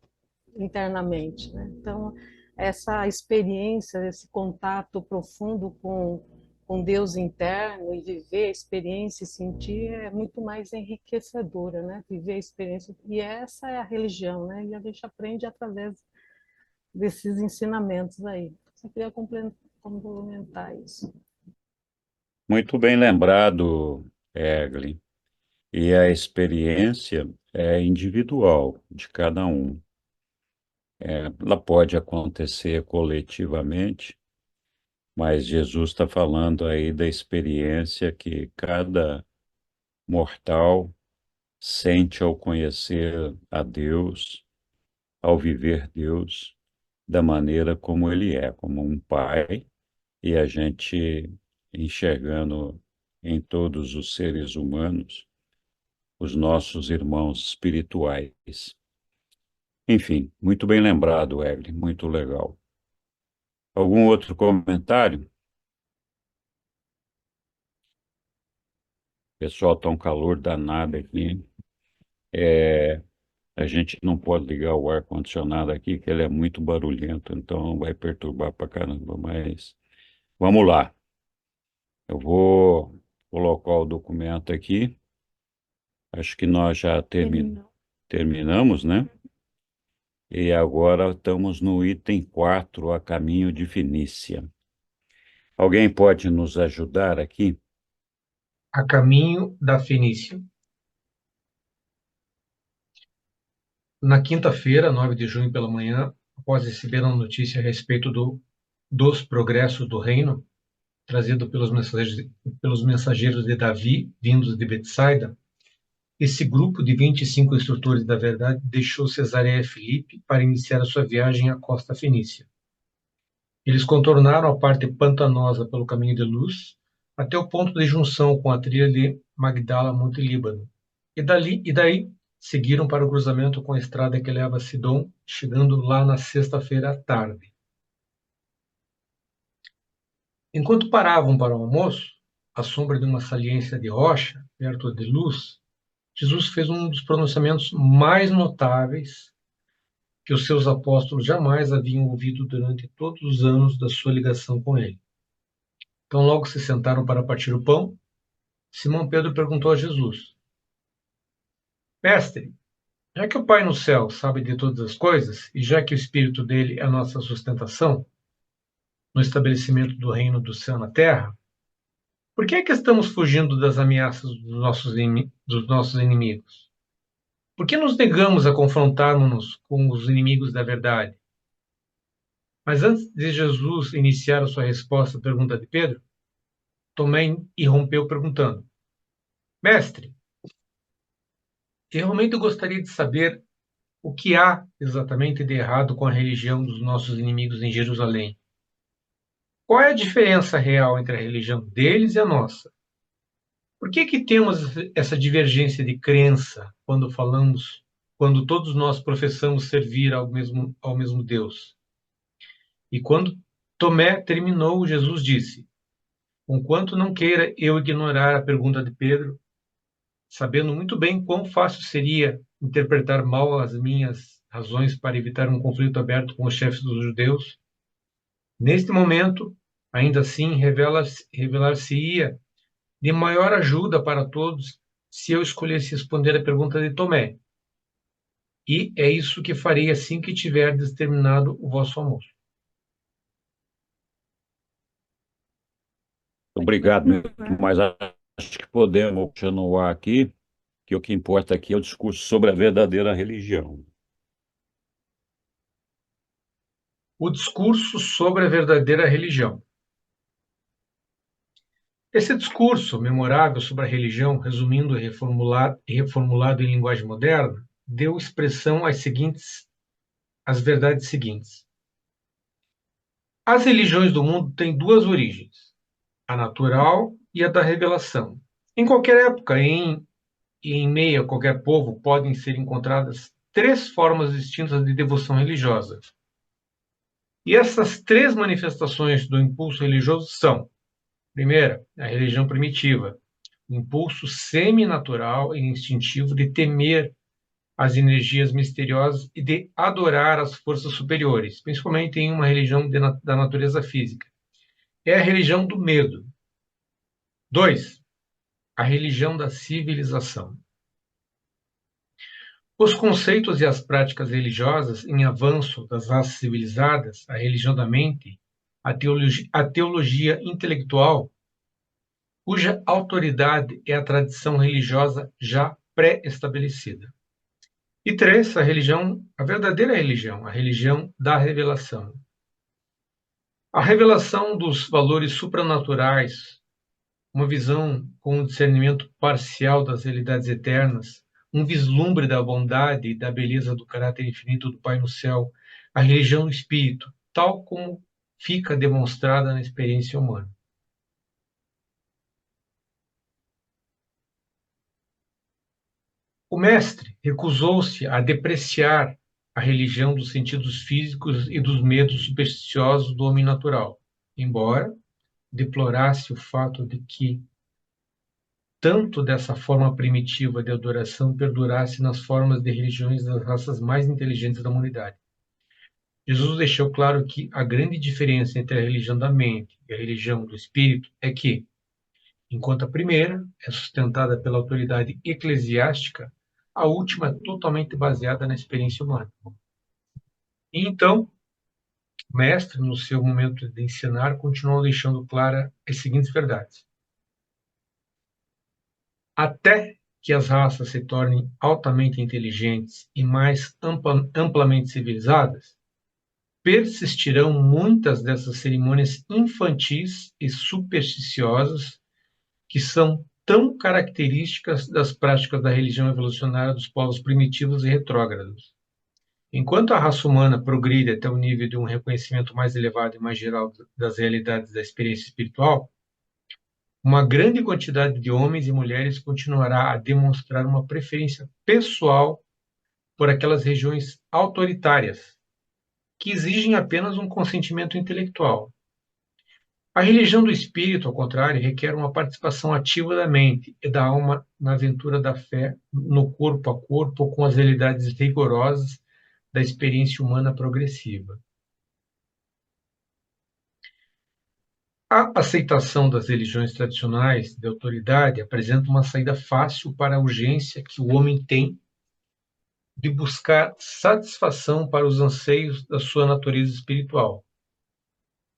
internamente, né? Então essa experiência, esse contato profundo com Deus interno e viver a experiência e sentir é muito mais enriquecedora, né? Viver a experiência, e essa é a religião, né? E a gente aprende através desses ensinamentos aí. Só queria complementar isso. Muito bem lembrado, Egli. E a experiência é individual de cada um. Ela pode acontecer coletivamente, mas Jesus está falando aí da experiência que cada mortal sente ao conhecer a Deus, ao viver Deus da maneira como Ele é, como um pai, e a gente enxergando em todos os seres humanos os nossos irmãos espirituais. Enfim, muito bem lembrado, Evelyn, muito legal. Algum outro comentário? Pessoal, tá um calor danado aqui. A gente não pode ligar o ar-condicionado aqui, que ele é muito barulhento, então vai perturbar pra caramba. Mas vamos lá. Eu vou colocar o documento aqui. Acho que nós já Terminou. terminamos, né? E agora estamos no item 4, a caminho de Fenícia. Alguém pode nos ajudar aqui? A caminho da Fenícia. Na quinta-feira, 9 de junho pela manhã, após receber a notícia a respeito dos progressos do reino, trazido pelos mensageiros de Davi, vindos de Betsaida, esse grupo de 25 instrutores da verdade deixou Cesareia Filipe para iniciar a sua viagem à costa fenícia. Eles contornaram a parte pantanosa pelo caminho de luz até o ponto de junção com a trilha de Magdala-Monte Líbano. E daí seguiram para o cruzamento com a estrada que leva a Sidom, chegando lá na sexta-feira à tarde. Enquanto paravam para o almoço, à sombra de uma saliência de rocha, perto de Luz, Jesus fez um dos pronunciamentos mais notáveis que os seus apóstolos jamais haviam ouvido durante todos os anos da sua ligação com ele. Então, logo se sentaram para partir o pão. Simão Pedro perguntou a Jesus: Mestre, já que o Pai no céu sabe de todas as coisas, e já que o Espírito dele é a nossa sustentação no estabelecimento do reino do céu na terra, por que é que estamos fugindo das ameaças dos nossos inimigos? Por que nos negamos a confrontarmos-nos com os inimigos da verdade? Mas antes de Jesus iniciar a sua resposta à pergunta de Pedro, Tomé irrompeu perguntando: Mestre, eu realmente gostaria de saber o que há exatamente de errado com a religião dos nossos inimigos em Jerusalém. Qual é a diferença real entre a religião deles e a nossa? Por que temos essa divergência de crença quando todos nós professamos servir ao mesmo Deus? E quando Tomé terminou, Jesus disse: Conquanto não queira eu ignorar a pergunta de Pedro, sabendo muito bem quão fácil seria interpretar mal as minhas razões para evitar um conflito aberto com os chefes dos judeus, neste momento, ainda assim, revelar-se-ia de maior ajuda para todos se eu escolhesse responder a pergunta de Tomé. E é isso que farei assim que tiverdes terminado o vosso almoço. Obrigado, mas acho que podemos continuar aqui, que o que importa aqui é o discurso sobre a verdadeira religião. O discurso sobre a verdadeira religião. Esse discurso memorável sobre a religião, resumindo e reformulado em linguagem moderna, deu expressão às verdades seguintes. As religiões do mundo têm duas origens, a natural e a da revelação. Em qualquer época e em meio a qualquer povo podem ser encontradas três formas distintas de devoção religiosa. E essas três manifestações do impulso religioso são: primeira, a religião primitiva, o impulso seminatural e instintivo de temer as energias misteriosas e de adorar as forças superiores, principalmente em uma religião da natureza física. É a religião do medo. 2. A religião da civilização. Os conceitos e as práticas religiosas em avanço das raças civilizadas, a religião da mente, a teologia intelectual, cuja autoridade é a tradição religiosa já pré-estabelecida. E 3, a verdadeira religião, a religião da revelação. A revelação dos valores supranaturais, uma visão com o discernimento parcial das realidades eternas, um vislumbre da bondade e da beleza do caráter infinito do Pai no céu, a religião do Espírito, tal como fica demonstrada na experiência humana. O mestre recusou-se a depreciar a religião dos sentidos físicos e dos medos supersticiosos do homem natural, embora deplorasse o fato de que tanto dessa forma primitiva de adoração perdurasse nas formas de religiões das raças mais inteligentes da humanidade. Jesus deixou claro que a grande diferença entre a religião da mente e a religião do espírito é que, enquanto a primeira é sustentada pela autoridade eclesiástica, a última é totalmente baseada na experiência humana. E então, o mestre, no seu momento de ensinar, continuou deixando clara as seguintes verdades. Até que as raças se tornem altamente inteligentes e mais amplamente civilizadas, persistirão muitas dessas cerimônias infantis e supersticiosas que são tão características das práticas da religião evolucionária dos povos primitivos e retrógrados. Enquanto a raça humana progride até o nível de um reconhecimento mais elevado e mais geral das realidades da experiência espiritual, uma grande quantidade de homens e mulheres continuará a demonstrar uma preferência pessoal por aquelas regiões autoritárias, que exigem apenas um consentimento intelectual. A religião do espírito, ao contrário, requer uma participação ativa da mente e da alma na aventura da fé, no corpo a corpo, com as realidades rigorosas da experiência humana progressiva. A aceitação das religiões tradicionais de autoridade apresenta uma saída fácil para a urgência que o homem tem de buscar satisfação para os anseios da sua natureza espiritual.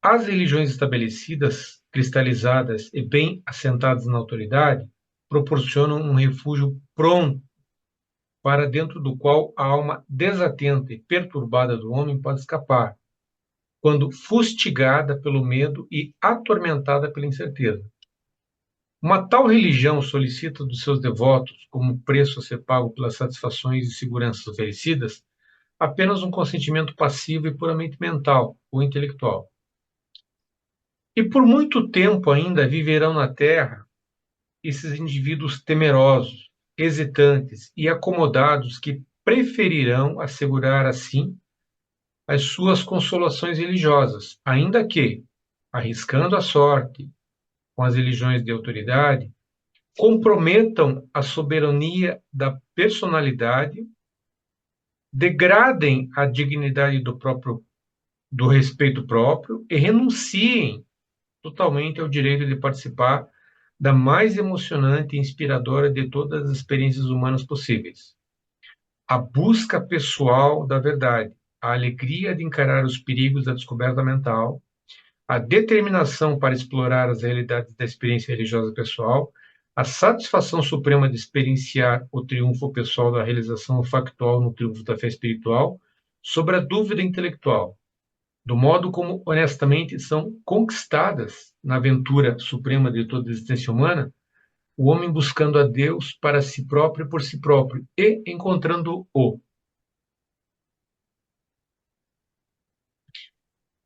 As religiões estabelecidas, cristalizadas e bem assentadas na autoridade proporcionam um refúgio pronto para dentro do qual a alma desatenta e perturbada do homem pode escapar, quando fustigada pelo medo e atormentada pela incerteza. Uma tal religião solicita dos seus devotos, como preço a ser pago pelas satisfações e seguranças oferecidas, apenas um consentimento passivo e puramente mental ou intelectual. E por muito tempo ainda viverão na Terra esses indivíduos temerosos, hesitantes e acomodados que preferirão assegurar assim as suas consolações religiosas, ainda que, arriscando a sorte com as religiões de autoridade, comprometam a soberania da personalidade, degradem a dignidade do respeito próprio e renunciem totalmente ao direito de participar da mais emocionante e inspiradora de todas as experiências humanas possíveis. A busca pessoal da verdade, a alegria de encarar os perigos da descoberta mental, a determinação para explorar as realidades da experiência religiosa pessoal, a satisfação suprema de experienciar o triunfo pessoal da realização factual no triunfo da fé espiritual, sobre a dúvida intelectual, do modo como honestamente são conquistadas na aventura suprema de toda a existência humana, o homem buscando a Deus para si próprio e por si próprio, e encontrando-o.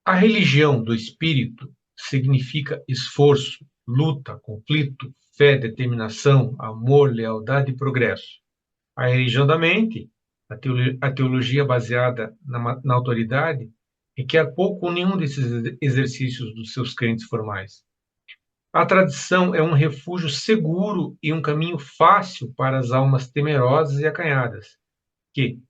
A religião do espírito significa esforço, luta, conflito, fé, determinação, amor, lealdade e progresso. A religião da mente, a teologia baseada na autoridade, requer pouco ou nenhum desses exercícios dos seus crentes formais. A tradição é um refúgio seguro e um caminho fácil para as almas temerosas e acanhadas, que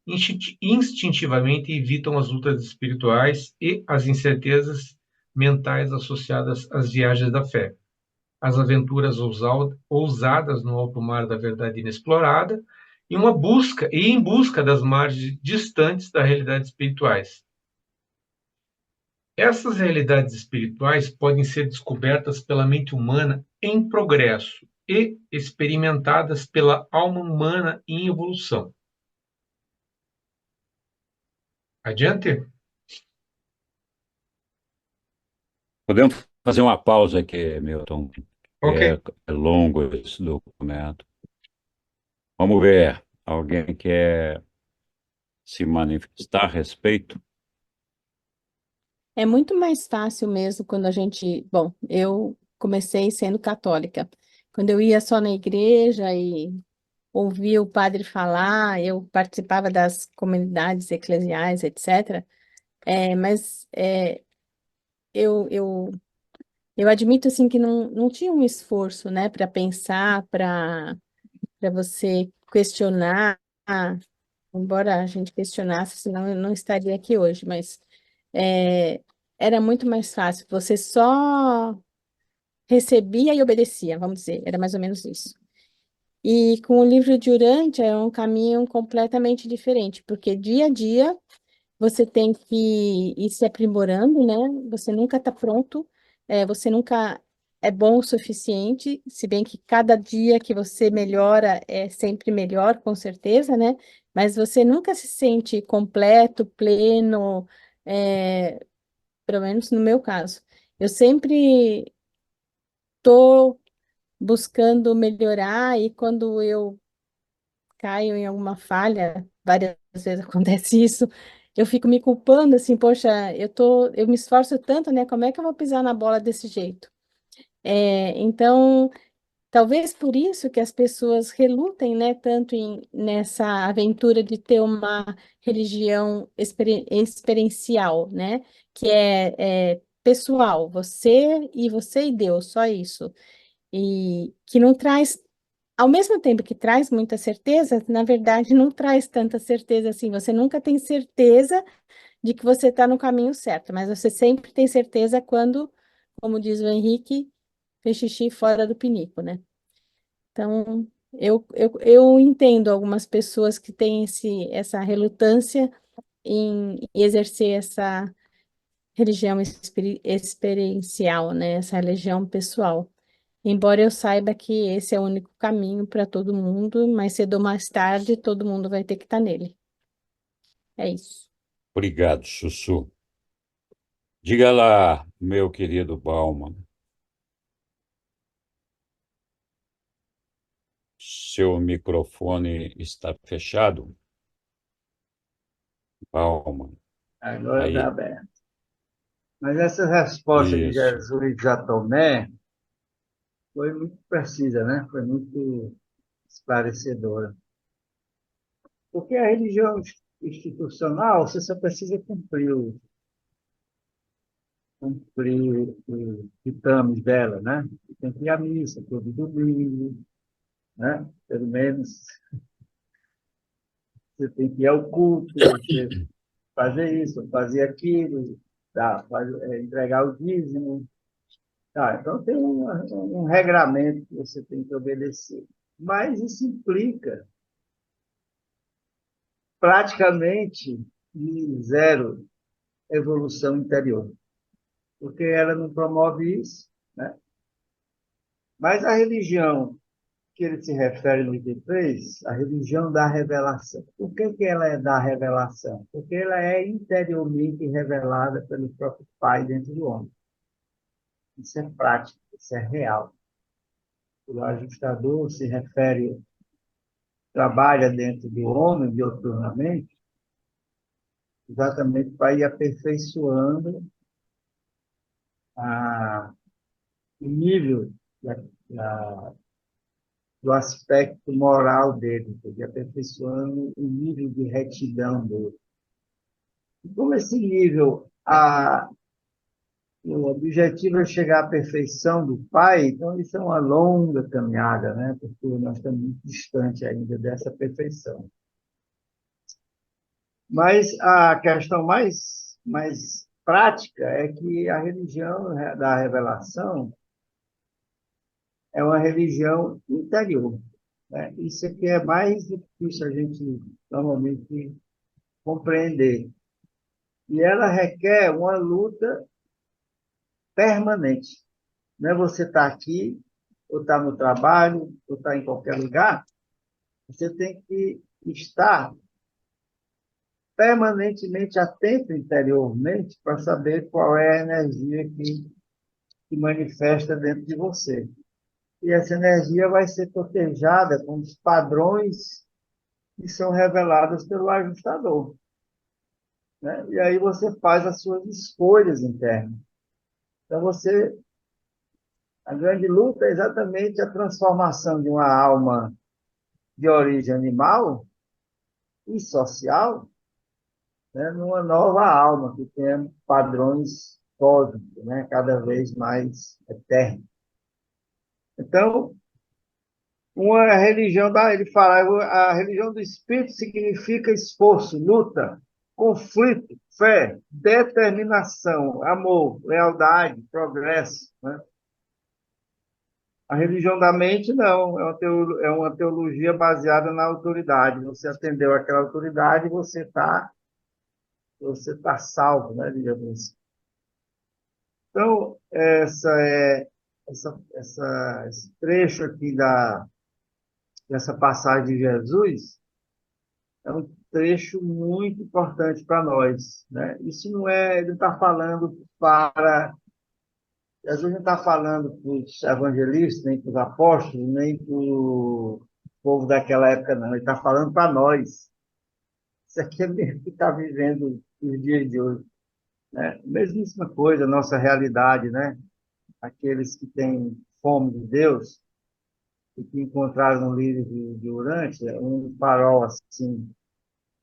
instintivamente evitam as lutas espirituais e as incertezas mentais associadas às viagens da fé, às aventuras ousadas no alto mar da verdade inexplorada e em busca das margens distantes das realidades espirituais. Essas realidades espirituais podem ser descobertas pela mente humana em progresso e experimentadas pela alma humana em evolução. Adiante? Podemos fazer uma pausa aqui, Milton. Ok. É longo esse documento. Vamos ver. Alguém quer se manifestar a respeito? É muito mais fácil mesmo quando a gente... Bom, eu comecei sendo católica. Quando eu ia só na igreja e ouvia o padre falar, eu participava das comunidades eclesiais, etc. Mas eu Eu admito assim que não tinha um esforço, né, para pensar, para você questionar, embora a gente questionasse, senão eu não estaria aqui hoje, mas é, era muito mais fácil. Você só recebia e obedecia, vamos dizer, era mais ou menos isso. E com o livro de Urântia é um caminho completamente diferente, porque dia a dia você tem que ir se aprimorando, né? Você nunca está pronto, você nunca é bom o suficiente, se bem que cada dia que você melhora é sempre melhor, com certeza, né? Mas você nunca se sente completo, pleno, pelo menos no meu caso. Eu sempre estou buscando melhorar e quando eu caio em alguma falha, várias vezes acontece isso, eu fico me culpando assim, poxa, eu me esforço tanto, né? Como é que eu vou pisar na bola desse jeito? Então, talvez por isso que as pessoas relutem, né, tanto nessa aventura de ter uma religião experiencial, né, que é pessoal, você e Deus, só isso. E que não traz, ao mesmo tempo que traz muita certeza, na verdade não traz tanta certeza assim. Você nunca tem certeza de que você está no caminho certo, mas você sempre tem certeza quando, como diz o Henrique, fez xixi fora do pinico, né? Então, eu entendo algumas pessoas que têm essa relutância em exercer essa religião experiencial, né? Essa religião pessoal. Embora eu saiba que esse é o único caminho para todo mundo, mais cedo ou mais tarde, todo mundo vai ter que estar nele. É isso. Obrigado, Sussu. Diga lá, meu querido Bauman, seu microfone está fechado? Bauman, Agora está aí, aberto. Mas essa resposta de isso. Jesus a Tomé foi muito precisa, né? Foi muito esclarecedora. Porque a religião institucional, você só precisa cumprir os ditames dela, né? Tem que ir à missa todo domingo, né? Pelo menos você tem que ir ao culto, você fazer isso, fazer aquilo, tá? Entregar o dízimo. Tá, então tem um regramento que você tem que obedecer. Mas isso implica praticamente zero evolução interior, porque ela não promove isso, né? Mas a religião que ele se refere no item 3, a religião da revelação. Por que ela é da revelação? Porque ela é interiormente revelada pelo próprio Pai dentro do homem. Isso é prático, isso é real. O ajustador se refere, trabalha dentro do homem dioturnamente, exatamente para ir aperfeiçoando o nível da, do aspecto moral dele, de aperfeiçoando o nível de retidão dele. E como esse nível, o objetivo é chegar à perfeição do Pai, então isso é uma longa caminhada, né? Porque nós estamos muito distantes ainda dessa perfeição. Mas a questão mais prática é que a religião da revelação é uma religião interior, né? Isso aqui é mais difícil a gente normalmente compreender. E ela requer uma luta permanente. Não é você estar aqui, ou estar no trabalho, ou estar em qualquer lugar. Você tem que estar permanentemente atento interiormente para saber qual é a energia que manifesta dentro de você. E essa energia vai ser cotejada com os padrões que são revelados pelo ajustador, né? E aí você faz as suas escolhas internas. Então, a grande luta é exatamente a transformação de uma alma de origem animal e social, né, numa nova alma que tenha padrões cósmico, né? Cada vez mais eterno. Então, uma religião, ele fala, a religião do Espírito significa esforço, luta, conflito, fé, determinação, amor, lealdade, progresso, né? A religião da mente, não, é uma teologia baseada na autoridade. Você atendeu àquela autoridade, você tá salvo, né, digamos assim. Então, esse trecho aqui dessa passagem de Jesus é um trecho muito importante para nós, né? Isso não é, ele não está falando para Jesus não está falando para os evangelistas, nem para os apóstolos, nem para o povo daquela época, não. Ele está falando para nós. Isso aqui é mesmo que está vivendo os dias de hoje, né? Mesmíssima coisa, nossa realidade, né? Aqueles que têm fome de Deus e que encontraram no livro de Urântia um farol assim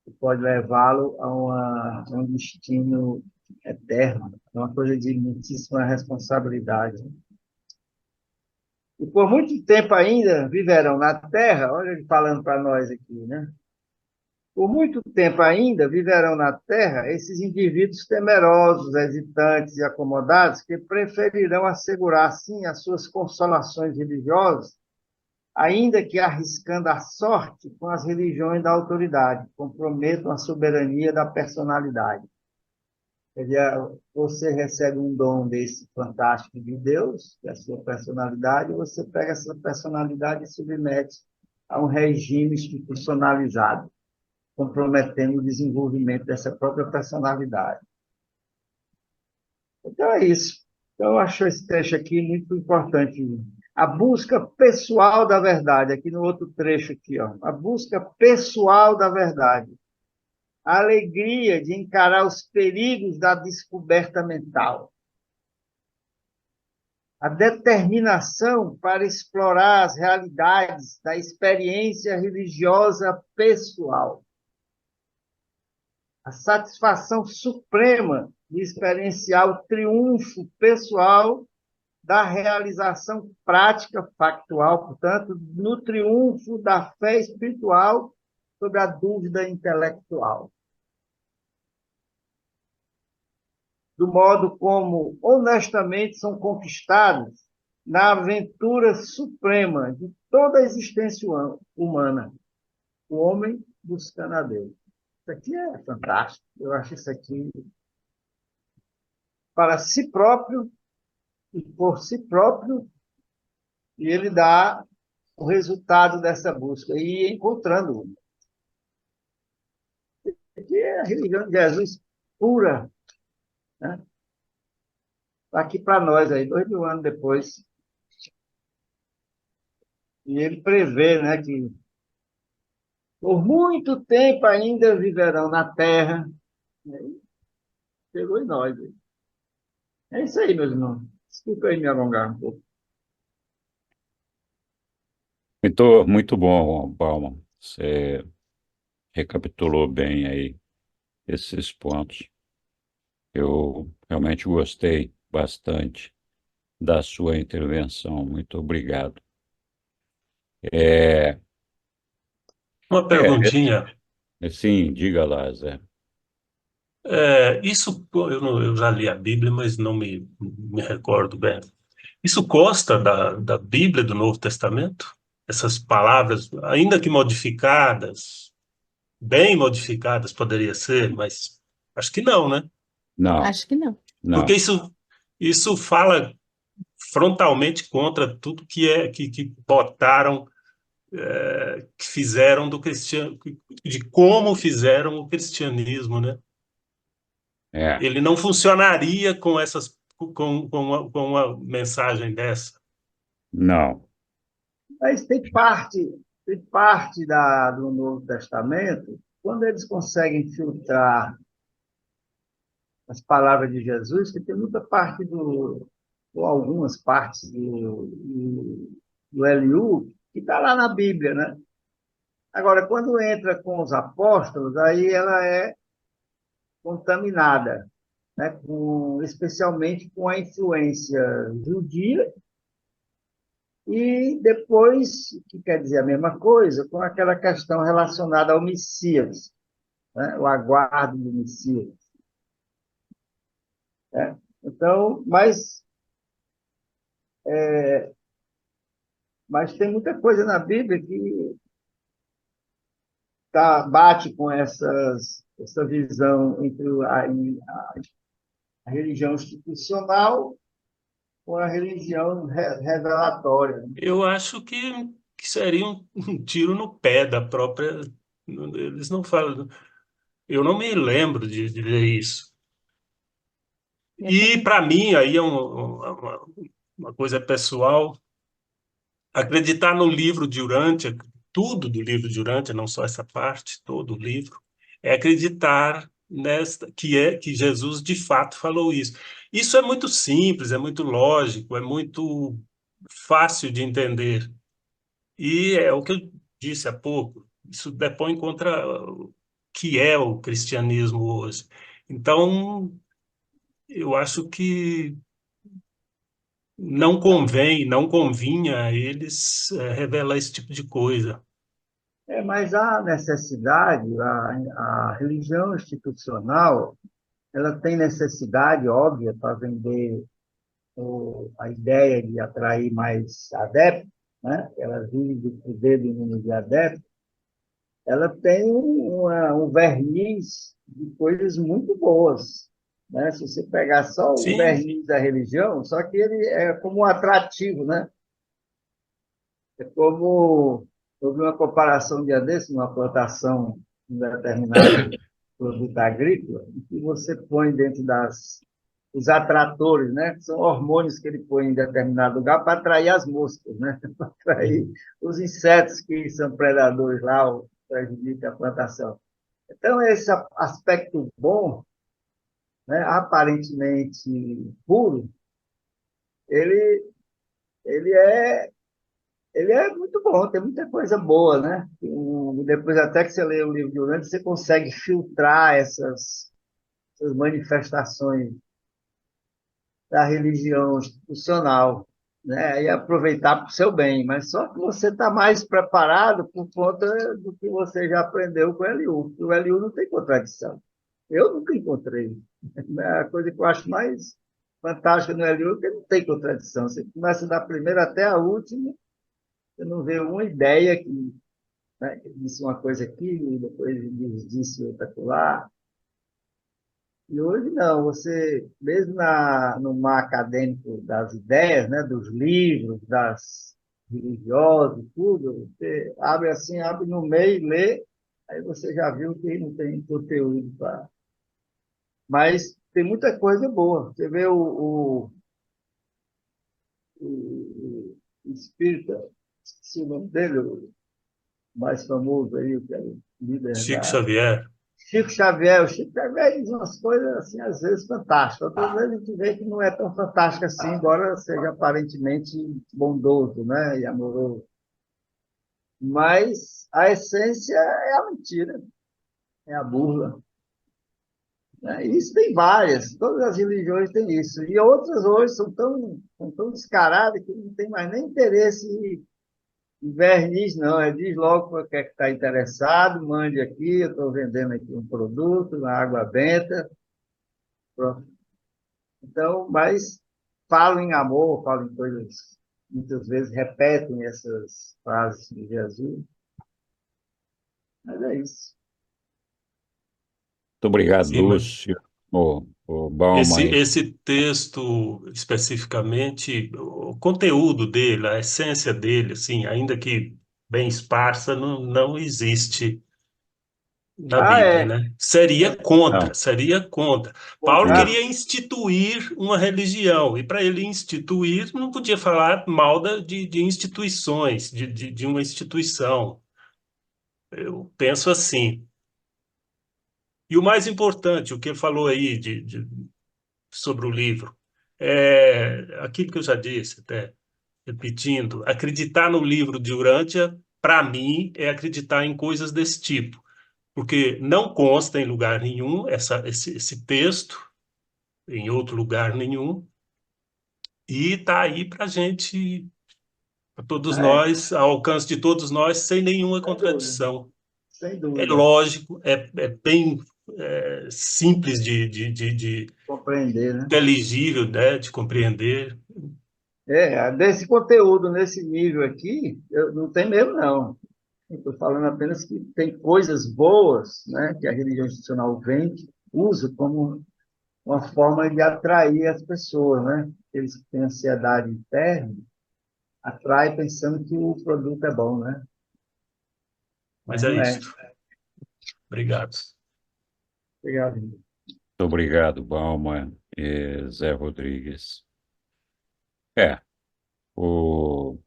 que pode levá-lo a um destino eterno, é uma coisa de muitíssima responsabilidade. E por muito tempo ainda viverão na terra, olha ele falando para nós aqui, né? Por muito tempo ainda viverão na terra esses indivíduos temerosos, hesitantes e acomodados que preferirão assegurar, sim, as suas consolações religiosas, ainda que arriscando a sorte com as religiões da autoridade, comprometam a soberania da personalidade. Você recebe um dom desse fantástico de Deus, que é a sua personalidade, ou você pega essa personalidade e submete a um regime institucionalizado, comprometendo o desenvolvimento dessa própria personalidade. Então é isso. Então eu acho esse trecho aqui muito importante. A busca pessoal da verdade, aqui no outro trecho aqui, ó. A busca pessoal da verdade. A alegria de encarar os perigos da descoberta mental. A determinação para explorar as realidades da experiência religiosa pessoal. A satisfação suprema de experienciar o triunfo pessoal da realização prática factual, portanto, no triunfo da fé espiritual sobre a dúvida intelectual. Do modo como honestamente são conquistados na aventura suprema de toda a existência humana, o homem buscando a Deus. Isso aqui é fantástico. Eu acho isso aqui para si próprio e por si próprio, e ele dá o resultado dessa busca e encontrando. Aqui é a religião de Jesus pura, né? Está aqui para nós aí, 2000 anos depois. E ele prevê, né, que por muito tempo ainda viverão na terra. Chegou em nós. É isso aí, meus irmãos. Desculpa aí me alongar um pouco. Muito bom, Bauman. Você recapitulou bem aí esses pontos. Eu realmente gostei bastante da sua intervenção. Muito obrigado. É, Uma perguntinha. sim, diga lá, Zé. Isso, eu já li a Bíblia, mas não me recordo bem. Isso consta da Bíblia do Novo Testamento? Essas palavras, ainda que modificadas, bem modificadas poderia ser, mas acho que não, né? Não, Acho que não. Porque não. isso fala frontalmente contra tudo que botaram, que fizeram do cristiano, de como fizeram o cristianismo, né? É, Ele não funcionaria com uma mensagem dessa. não. Mas tem parte do Novo Testamento, quando eles conseguem filtrar as palavras de Jesus, que tem muita parte ou algumas partes do Eliú, que está lá na Bíblia, né? Agora, quando entra com os apóstolos, aí ela é contaminada. né, especialmente com a influência judia, e depois, que quer dizer a mesma coisa, com aquela questão relacionada ao Messias, né, o aguardo do Messias. Né? Então, mas tem muita coisa na Bíblia que bate com essa visão entre a religião institucional com a religião revelatória. Eu acho que seria um tiro no pé da própria. Eles não falam. Eu não me lembro de ler isso. E, para mim, aí é uma coisa pessoal, acreditar no livro de Urântia, tudo do livro de Urântia, não só essa parte, todo o livro, é acreditar que Jesus de fato falou isso. Isso é muito simples, é muito lógico, é muito fácil de entender. E é o que eu disse há pouco, isso depõe contra o que é o cristianismo hoje. Então, eu acho que não convinha a eles revelar esse tipo de coisa. Mas há necessidade, a religião institucional, ela tem necessidade óbvia para vender a ideia de atrair mais adeptos, né? Ela vive do poder do número de adeptos, ela tem um verniz de coisas muito boas, né? Se você pegar só o Sim, verniz da religião, só que ele é como um atrativo, né? É como, houve uma comparação um dia desse, numa plantação de um determinado produto agrícola, em que você põe dentro os atratores, né? Que são hormônios que ele põe em determinado lugar para atrair as moscas, né? Para atrair os insetos que são predadores lá, ou prejudicam a plantação. Então, esse aspecto bom, né, aparentemente puro, ele, ele é ele é muito bom, tem muita coisa boa, né? Depois, até que você lê o livro de Urântia, você consegue filtrar essas manifestações da religião institucional, né? E aproveitar para o seu bem. Mas só que você está mais preparado por conta do que você já aprendeu com o Eliú. Porque o Eliú não tem contradição. Eu nunca encontrei. A coisa que eu acho mais fantástica no Eliú é que ele não tem contradição. Você começa da primeira até a última, você não vê uma ideia que, né, que disse uma coisa aqui, e depois disse outra lá. E hoje não, você, mesmo no mar acadêmico das ideias, né, dos livros, das religiosas, tudo, você abre assim, abre no meio, lê, aí você já viu que não tem conteúdo para. Mas tem muita coisa boa. Você vê o espírita, esqueci o nome dele, o mais famoso aí, que é o líder Chico da Xavier. Chico Xavier. O Chico Xavier diz umas coisas, assim, às vezes fantásticas. Outras vezes a gente vê que não é tão fantástica assim, embora seja aparentemente bondoso, né, e amoroso. Mas a essência é a mentira, é a burla. Né? E isso tem várias, todas as religiões têm isso. E outras hoje são tão descaradas que não tem mais nem interesse em verniz, não. Diz logo para quem está interessado, mande aqui, eu estou vendendo aqui um produto, na água benta. Pronto. Então, mas falam em amor, falam em coisas, muitas vezes repetem essas frases de Jesus. Mas é isso. Muito obrigado, Sim, mas Lúcio. O Bauman. esse texto, especificamente, o conteúdo dele, a essência dele, assim, ainda que bem esparsa, não existe na Ah, Bíblia, é. né? Seria É. contra, Não, seria contra. Paulo Contrário. queria instituir uma religião, e para ele instituir, não podia falar mal de instituições, de uma instituição. Eu penso assim. E o mais importante, o que ele falou aí sobre o livro, é aquilo que eu já disse, até repetindo, acreditar no livro de Urântia, para mim, é acreditar em coisas desse tipo, porque não consta em lugar nenhum esse texto, em outro lugar nenhum, e está aí para a gente, para todos É, nós, ao alcance de todos nós, sem nenhuma sem dúvida, contradição. sem É dúvida. lógico, é bem simples de Compreender, né? inteligível, né, de compreender. Desse conteúdo, nesse nível aqui, eu não tem mesmo, não. Estou falando apenas que tem coisas boas, né, que a religião institucional vende, usa como uma forma de atrair as pessoas, né? Eles que têm ansiedade interna, atrai pensando que o produto é bom, né? Mas Mas é não é. isso. Obrigado. Obrigado. Muito obrigado, Bauman e Zé Rodrigues. O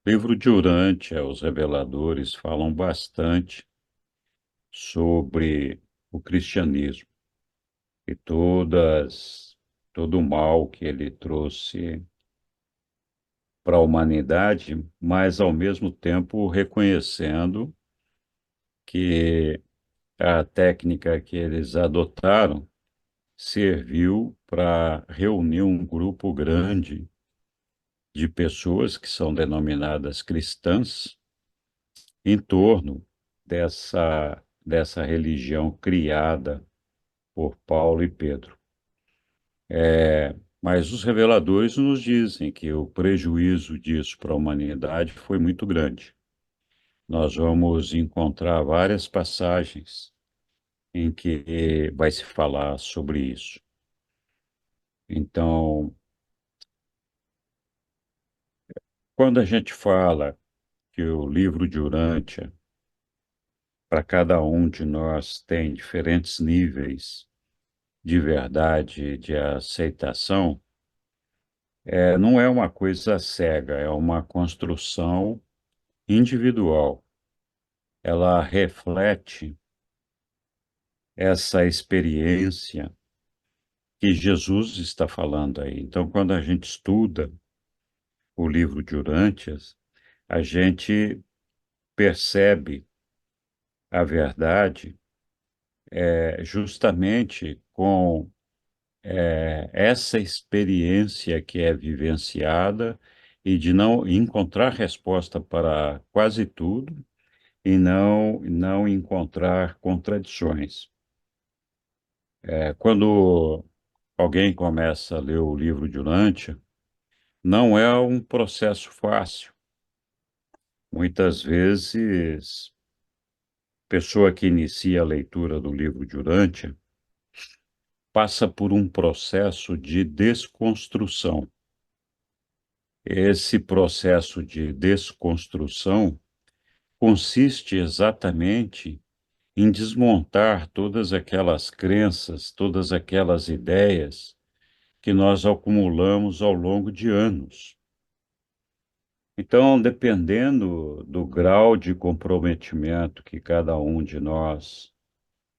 livro de Urântia, os reveladores, falam bastante sobre o cristianismo e todo o mal que ele trouxe para a humanidade, mas ao mesmo tempo reconhecendo que a técnica que eles adotaram serviu para reunir um grupo grande de pessoas que são denominadas cristãs em torno dessa religião criada por Paulo e Pedro. Mas os reveladores nos dizem que o prejuízo disso para a humanidade foi muito grande. Nós vamos encontrar várias passagens em que vai se falar sobre isso. Então, quando a gente fala que o livro de Urântia, para cada um de nós, tem diferentes níveis de verdade, de aceitação, não é uma coisa cega, é uma construção individual. Ela reflete essa experiência que Jesus está falando aí. Então, quando a gente estuda o livro de Urântias, a gente percebe a verdade justamente com essa experiência que é vivenciada e de não encontrar resposta para quase tudo e não encontrar contradições. Quando alguém começa a ler o livro de Urântia, não é um processo fácil. Muitas vezes, pessoa que inicia a leitura do livro de Urântia passa por um processo de desconstrução. Esse processo de desconstrução consiste exatamente em desmontar todas aquelas crenças, todas aquelas ideias que nós acumulamos ao longo de anos. Então, dependendo do grau de comprometimento que cada um de nós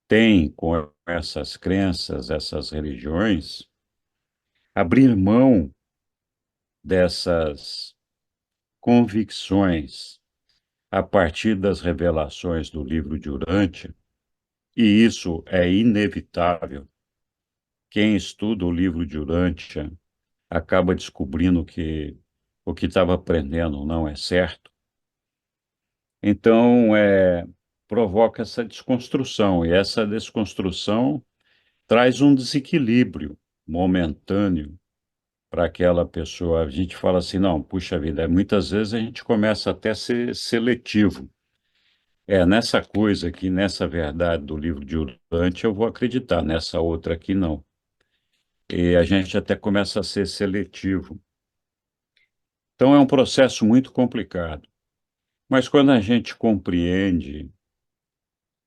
tem com essas crenças, essas religiões, abrir mão dessas convicções a partir das revelações do livro de Urântia, e isso é inevitável. Quem estuda o livro de Urântia acaba descobrindo que o que estava aprendendo não é certo. Então, provoca essa desconstrução, e essa desconstrução traz um desequilíbrio momentâneo para aquela pessoa. A gente fala assim, não, puxa vida, muitas vezes a gente começa até a ser seletivo. Nessa coisa aqui, nessa verdade do livro de Urântia, eu vou acreditar, nessa outra aqui não. E a gente até começa a ser seletivo. Então é um processo muito complicado. Mas quando a gente compreende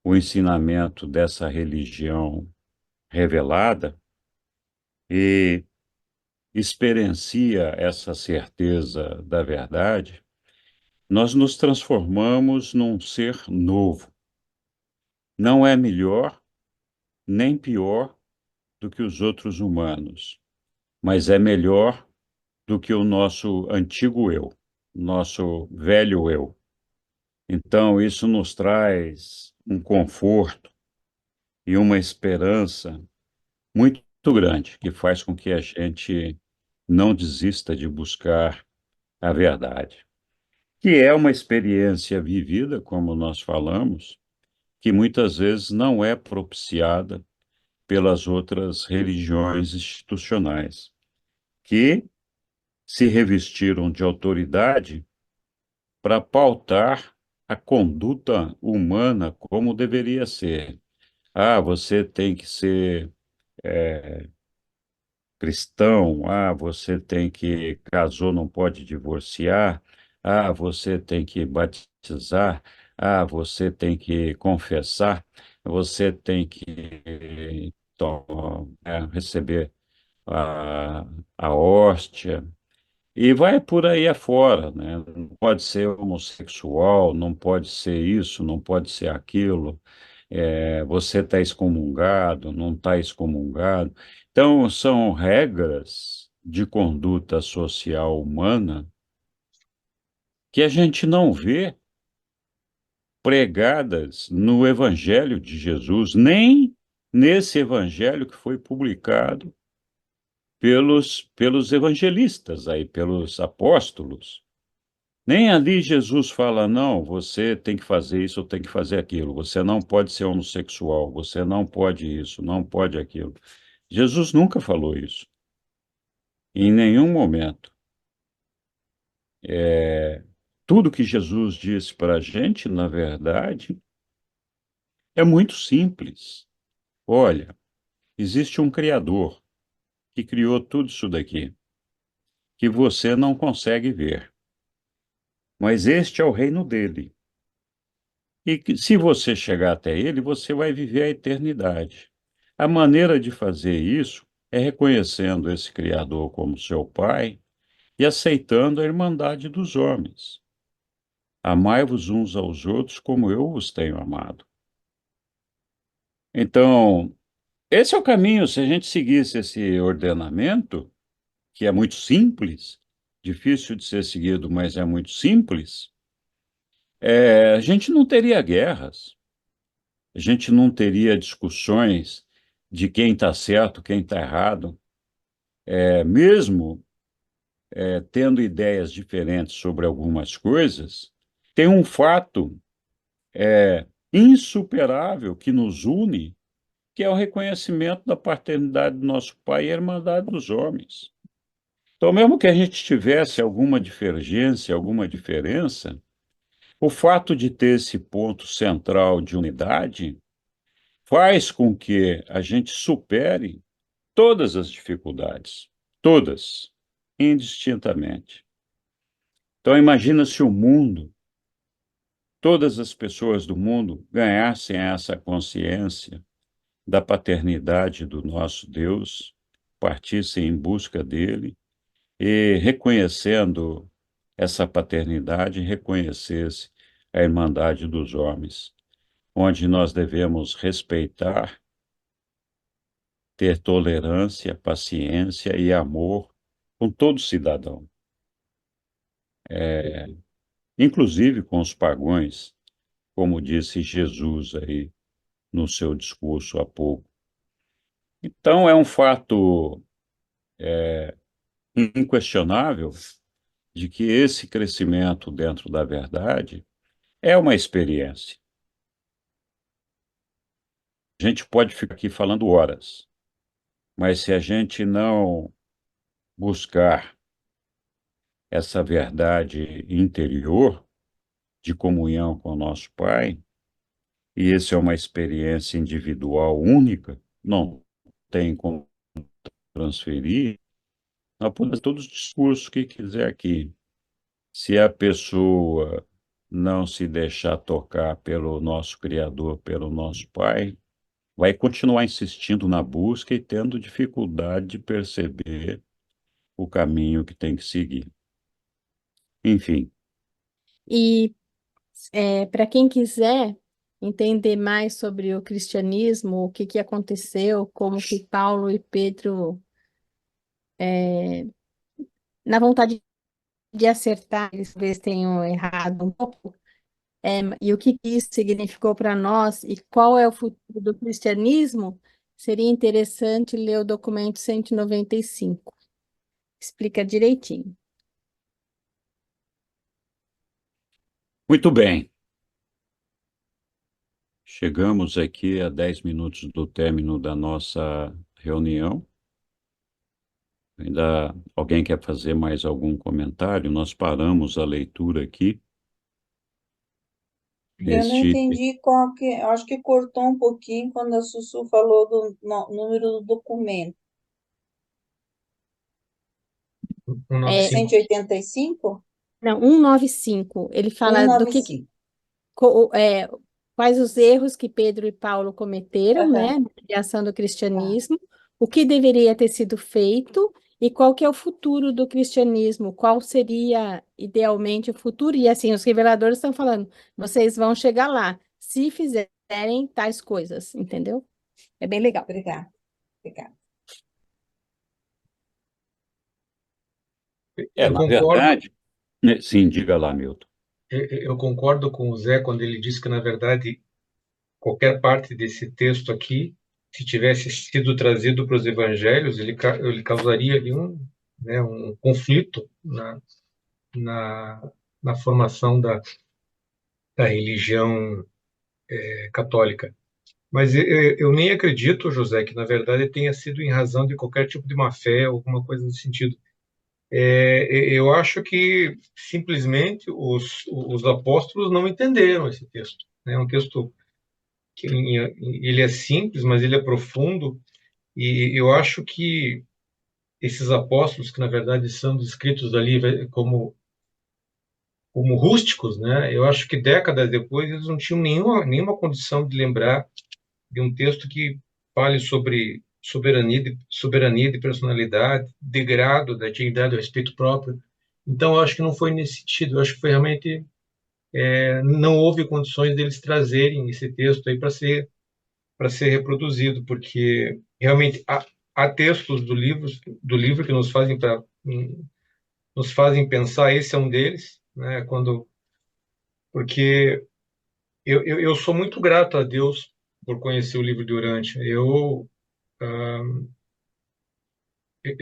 o ensinamento dessa religião revelada e experiencia essa certeza da verdade, nós nos transformamos num ser novo. Não é melhor nem pior do que os outros humanos, mas é melhor do que o nosso antigo eu, nosso velho eu. Então, isso nos traz um conforto e uma esperança muito grande, que faz com que a gente não desista de buscar a verdade, que é uma experiência vivida, como nós falamos, que muitas vezes não é propiciada pelas outras religiões institucionais, que se revestiram de autoridade para pautar a conduta humana como deveria ser. Ah, você tem que ser cristão, ah, você tem que, casou, não pode divorciar, ah, você tem que batizar, ah, você tem que confessar, você tem que receber a, a hóstia, e vai por aí afora, né? Não pode ser homossexual, não pode ser isso, não pode ser aquilo. Você está excomungado, não está excomungado. Então, são regras de conduta social humana que a gente não vê pregadas no Evangelho de Jesus, nem nesse Evangelho que foi publicado pelos evangelistas aí, pelos apóstolos. Nem ali Jesus fala, não, você tem que fazer isso ou tem que fazer aquilo, você não pode ser homossexual, você não pode isso, não pode aquilo. Jesus nunca falou isso, em nenhum momento. Tudo que Jesus disse para a gente, na verdade, é muito simples. Olha, existe um Criador que criou tudo isso daqui, que você não consegue ver, mas este é o reino dele. E que, se você chegar até ele, você vai viver a eternidade. A maneira de fazer isso é reconhecendo esse Criador como seu Pai e aceitando a irmandade dos homens. Amai-vos uns aos outros como eu vos tenho amado. Então, esse é o caminho. Se a gente seguisse esse ordenamento, que é muito simples, difícil de ser seguido, mas é muito simples, a gente não teria guerras. A gente não teria discussões de quem está certo, quem está errado. Mesmo tendo ideias diferentes sobre algumas coisas, tem um fato insuperável que nos une, que é o reconhecimento da paternidade do nosso Pai e a irmandade dos homens. Então, mesmo que a gente tivesse alguma divergência, alguma diferença, o fato de ter esse ponto central de unidade faz com que a gente supere todas as dificuldades, todas, indistintamente. Então, imagina se o mundo, todas as pessoas do mundo ganhassem essa consciência da paternidade do nosso Deus, partissem em busca dele e, reconhecendo essa paternidade, reconhecesse a irmandade dos homens, onde nós devemos respeitar, ter tolerância, paciência e amor com todo cidadão, inclusive com os pagãos, como disse Jesus aí no seu discurso há pouco. Então, é um fato inquestionável de que esse crescimento dentro da verdade é uma experiência. A gente pode ficar aqui falando horas, mas se a gente não buscar essa verdade interior de comunhão com o nosso Pai, e isso é uma experiência individual única, não tem como transferir, nós podemos todos os discursos que quiser aqui. Se a pessoa não se deixar tocar pelo nosso Criador, pelo nosso Pai, vai continuar insistindo na busca e tendo dificuldade de perceber o caminho que tem que seguir. Enfim, E para quem quiser entender mais sobre o cristianismo, o que que aconteceu, como que Paulo e Pedro, na vontade de acertar, eles talvez tenham errado um pouco, e o que que isso significou para nós e qual é o futuro do cristianismo, seria interessante ler o documento 195. Explica direitinho. Muito bem. Chegamos aqui a 10 minutos do término da nossa reunião. Ainda alguém quer fazer mais algum comentário? Nós paramos a leitura aqui. Eu não entendi qual que, eu acho que cortou um pouquinho quando a Sussu falou do número do documento. É 195. 185? Não, 195. Ele fala do que 195. quais os erros que Pedro e Paulo cometeram, né, Aham. na criação do cristianismo, o que deveria ter sido feito e qual que é o futuro do cristianismo, qual seria idealmente o futuro. E assim, os reveladores estão falando, vocês vão chegar lá, se fizerem tais coisas, entendeu? É bem legal. Obrigada. Obrigada. Eu Na concordo, verdade, sim, diga lá, Milton. eu concordo com o Zé quando ele diz que, na verdade, qualquer parte desse texto aqui, se tivesse sido trazido para os evangelhos, ele causaria ali né, um conflito na, na formação da religião católica. Mas eu nem acredito, José, que na verdade tenha sido em razão de qualquer tipo de má fé, alguma coisa nesse sentido. Eu acho que simplesmente os apóstolos não entenderam esse texto. Né? É um texto que ele é simples, mas ele é profundo, e eu acho que esses apóstolos, que na verdade são descritos ali como rústicos, né? Eu acho que décadas depois eles não tinham nenhuma condição de lembrar de um texto que fale sobre soberania de personalidade, degrado da dignidade do respeito próprio. Então, eu acho que não foi nesse sentido. Eu acho que foi realmente não houve condições deles trazerem esse texto aí para ser reproduzido, porque realmente há textos do livro que nos fazem pensar. Esse é um deles, né? Porque eu sou muito grato a Deus por conhecer o livro de Urântia. Eu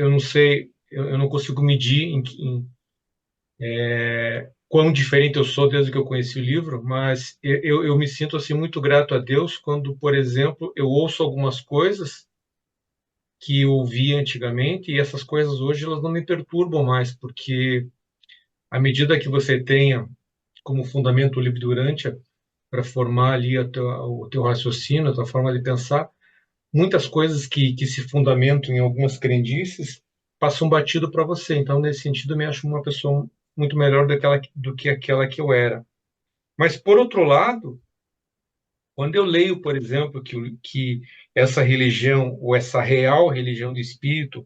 não sei, eu não consigo medir quão diferente eu sou desde que eu conheci o livro, mas eu me sinto assim muito grato a Deus quando, por exemplo, eu ouço algumas coisas que eu ouvia antigamente, e essas coisas hoje elas não me perturbam mais, porque à medida que você tenha como fundamento o livro de Urântia para formar ali o teu raciocínio, a tua forma de pensar, muitas coisas que se fundamentam em algumas crendices passam batido para você. Então, nesse sentido, eu me acho uma pessoa muito melhor do que aquela que eu era. Mas, por outro lado, quando eu leio, por exemplo, que essa religião, ou essa real religião do espírito,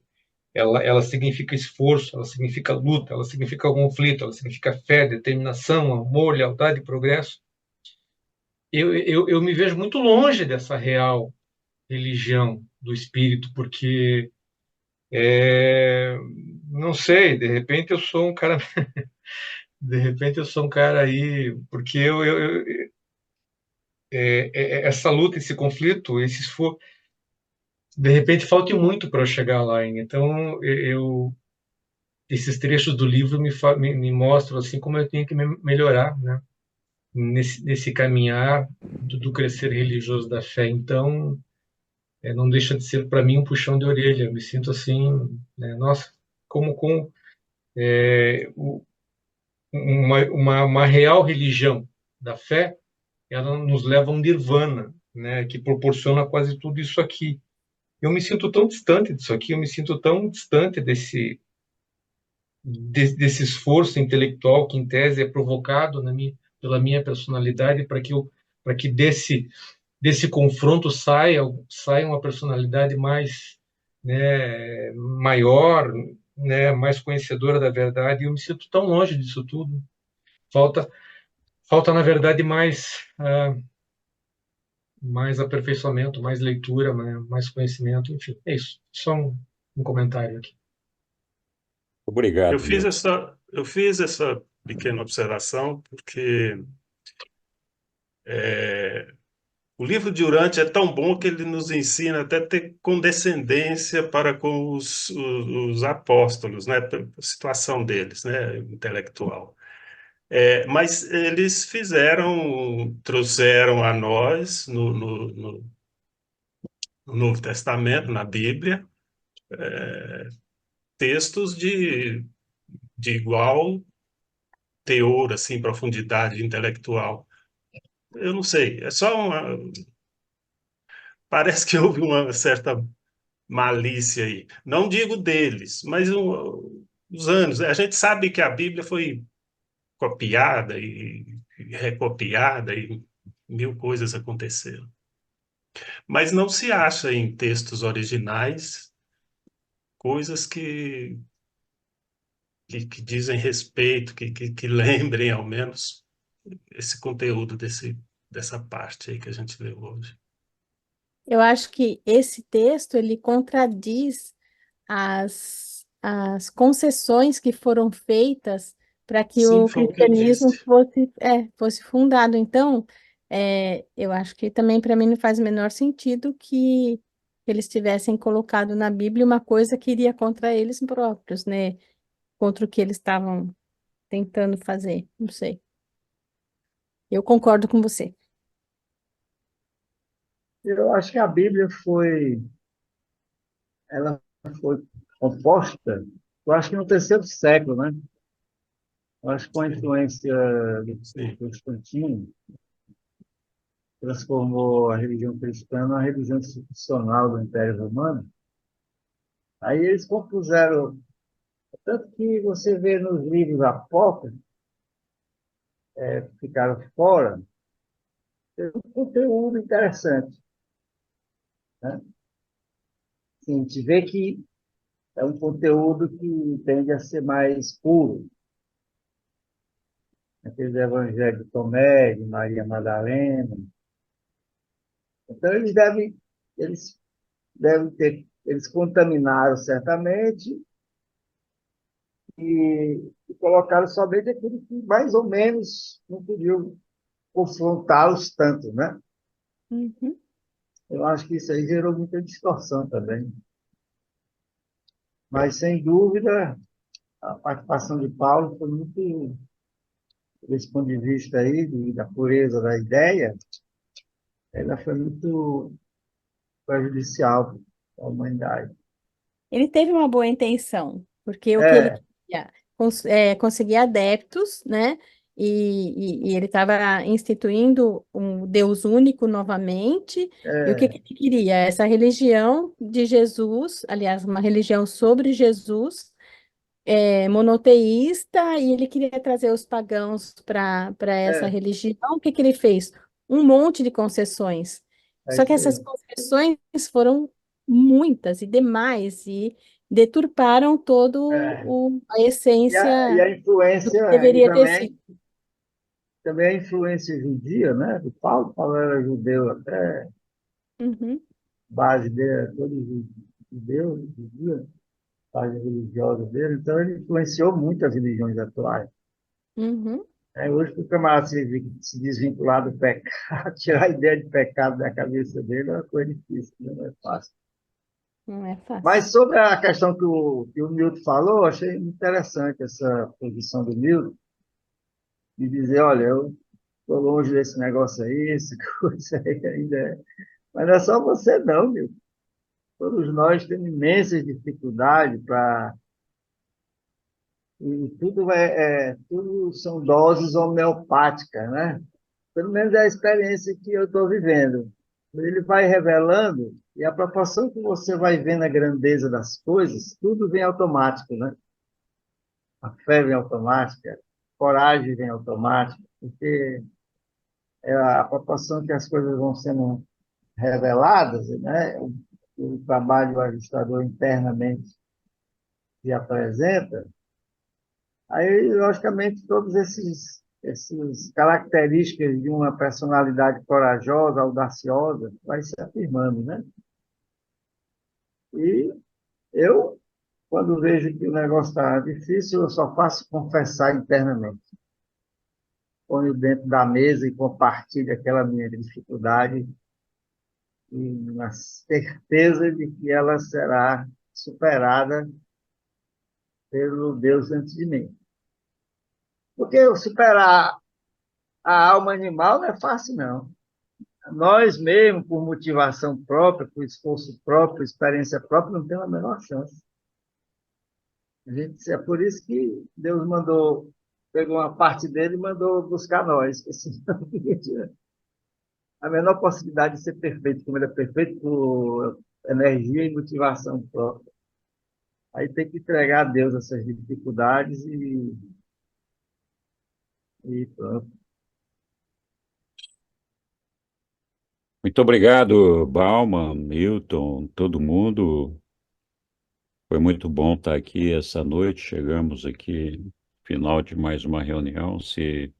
ela significa esforço, ela significa luta, ela significa conflito, ela significa fé, determinação, amor, lealdade e progresso. Eu me vejo muito longe dessa real religião do espírito, porque não sei, de repente eu sou um cara, de repente eu sou um cara aí, porque essa luta, esse conflito, esse esforço, de repente falta muito para eu chegar lá ainda. Então esses trechos do livro me mostram assim como eu tenho que melhorar, né? Nesse caminhar do crescer religioso da fé. Então não deixa de ser para mim um puxão de orelha. Eu me sinto assim, né? Nossa, como com uma real religião da fé, ela nos leva a um nirvana, né, que proporciona quase tudo isso aqui. Eu me sinto tão distante disso aqui, eu me sinto tão distante desse esforço intelectual que, em tese, é provocado pela minha personalidade para que desse confronto saia uma personalidade mais, né, maior, né, mais conhecedora da verdade. E eu me sinto tão longe disso tudo. Falta na verdade, mais aperfeiçoamento, mais leitura, mais conhecimento, enfim, é isso. Só um comentário aqui. Obrigado, Eu fiz Milton. eu fiz essa pequena observação porque O livro de Urântia é tão bom que ele nos ensina até a ter condescendência para com os apóstolos, né? A situação deles, né? Intelectual. Mas eles trouxeram a nós, no Novo Testamento, na Bíblia, textos de igual teor, assim, profundidade intelectual. Eu não sei, é só uma. Parece que houve uma certa malícia aí. Não digo deles, mas os anos. A gente sabe que a Bíblia foi copiada e recopiada e mil coisas aconteceram. Mas não se acha em textos originais coisas que dizem respeito, que lembrem ao menos esse conteúdo dessa parte aí que a gente leu hoje. Eu acho que esse texto ele contradiz as concessões que foram feitas para que Sim, o foi o que eu cristianismo disse. fosse fundado. Então, eu acho que também para mim não faz o menor sentido que eles tivessem colocado na Bíblia uma coisa que iria contra eles próprios, né? Contra o que eles estavam tentando fazer. Não sei. Eu concordo com você. Eu acho que a Bíblia ela foi composta, eu acho que no terceiro século, né? Eu acho que com a influência do Sim. Constantino, transformou a religião cristã numa religião institucional do Império Romano. Aí eles compuseram, tanto que você vê nos livros apócrifos, que ficaram fora, tem um conteúdo interessante, né? Assim, a gente vê que é um conteúdo que tende a ser mais puro. Aqueles evangelhos de Tomé, de Maria Madalena. Então, eles eles contaminaram certamente e colocaram somente aquilo que mais ou menos não podiam confrontá-los tanto, né? Uhum. Eu acho que isso aí gerou muita distorção também. Mas, sem dúvida, a participação de Paulo foi muito, desse ponto de vista aí, da pureza da ideia, ela foi muito prejudicial para a humanidade. Ele teve uma boa intenção, porque o que ele É, queria conseguir adeptos, né? E ele estava instituindo um Deus único novamente. E o que é, ele queria? Essa religião de Jesus, aliás, uma religião sobre Jesus, monoteísta, e ele queria trazer os pagãos para essa é, religião. O que ele fez? Um monte de concessões. é Só que isso essas aí. concessões foram muitas e demais, e deturparam É. a E essência a do que influência, e deveria ter sido. também a influência judia, né? Do Paulo, Paulo era judeu até, Uhum, base dele era todo judeu, judia, base religiosa dele, então ele influenciou muito as religiões atuais. uhum, Hoje, para o camarada se desvincular do pecado, tirar a ideia de pecado da cabeça dele é uma coisa difícil, né? Não é fácil. não é fácil. Mas sobre a questão que o Milton falou, achei interessante essa posição do Milton, de dizer, olha, eu estou longe desse negócio aí, essa coisa aí ainda é. Mas não é só você não, Milton. Todos nós temos imensas dificuldades para. E tudo são doses homeopáticas, né? Pelo menos é a experiência que eu estou vivendo. Ele vai revelando, e a proporção que você vai vendo a grandeza das coisas, tudo vem automático, né? A fé vem automática, a coragem vem automática, porque é a proporção que as coisas vão sendo reveladas, né? O trabalho ajustador internamente se apresenta, aí, logicamente, todos esses características de uma personalidade corajosa, audaciosa, vai se afirmando, né? E eu, quando vejo que o negócio está difícil, eu só faço confessar internamente. Ponho dentro da mesa e compartilho aquela minha dificuldade e na certeza de que ela será superada pelo Deus antes de mim. Porque superar a alma animal não é fácil, não. Nós mesmo, por motivação própria, por esforço próprio, experiência própria, não temos a menor chance. É por isso que Deus mandou, pegou uma parte dele e mandou buscar nós, porque senão a menor possibilidade de ser perfeito, como ele é perfeito por energia e motivação própria. Aí tem que entregar a Deus essas dificuldades e pronto. Muito obrigado, Bauman, Milton, todo mundo. Foi muito bom estar aqui essa noite. Chegamos aqui, final de mais uma reunião. Se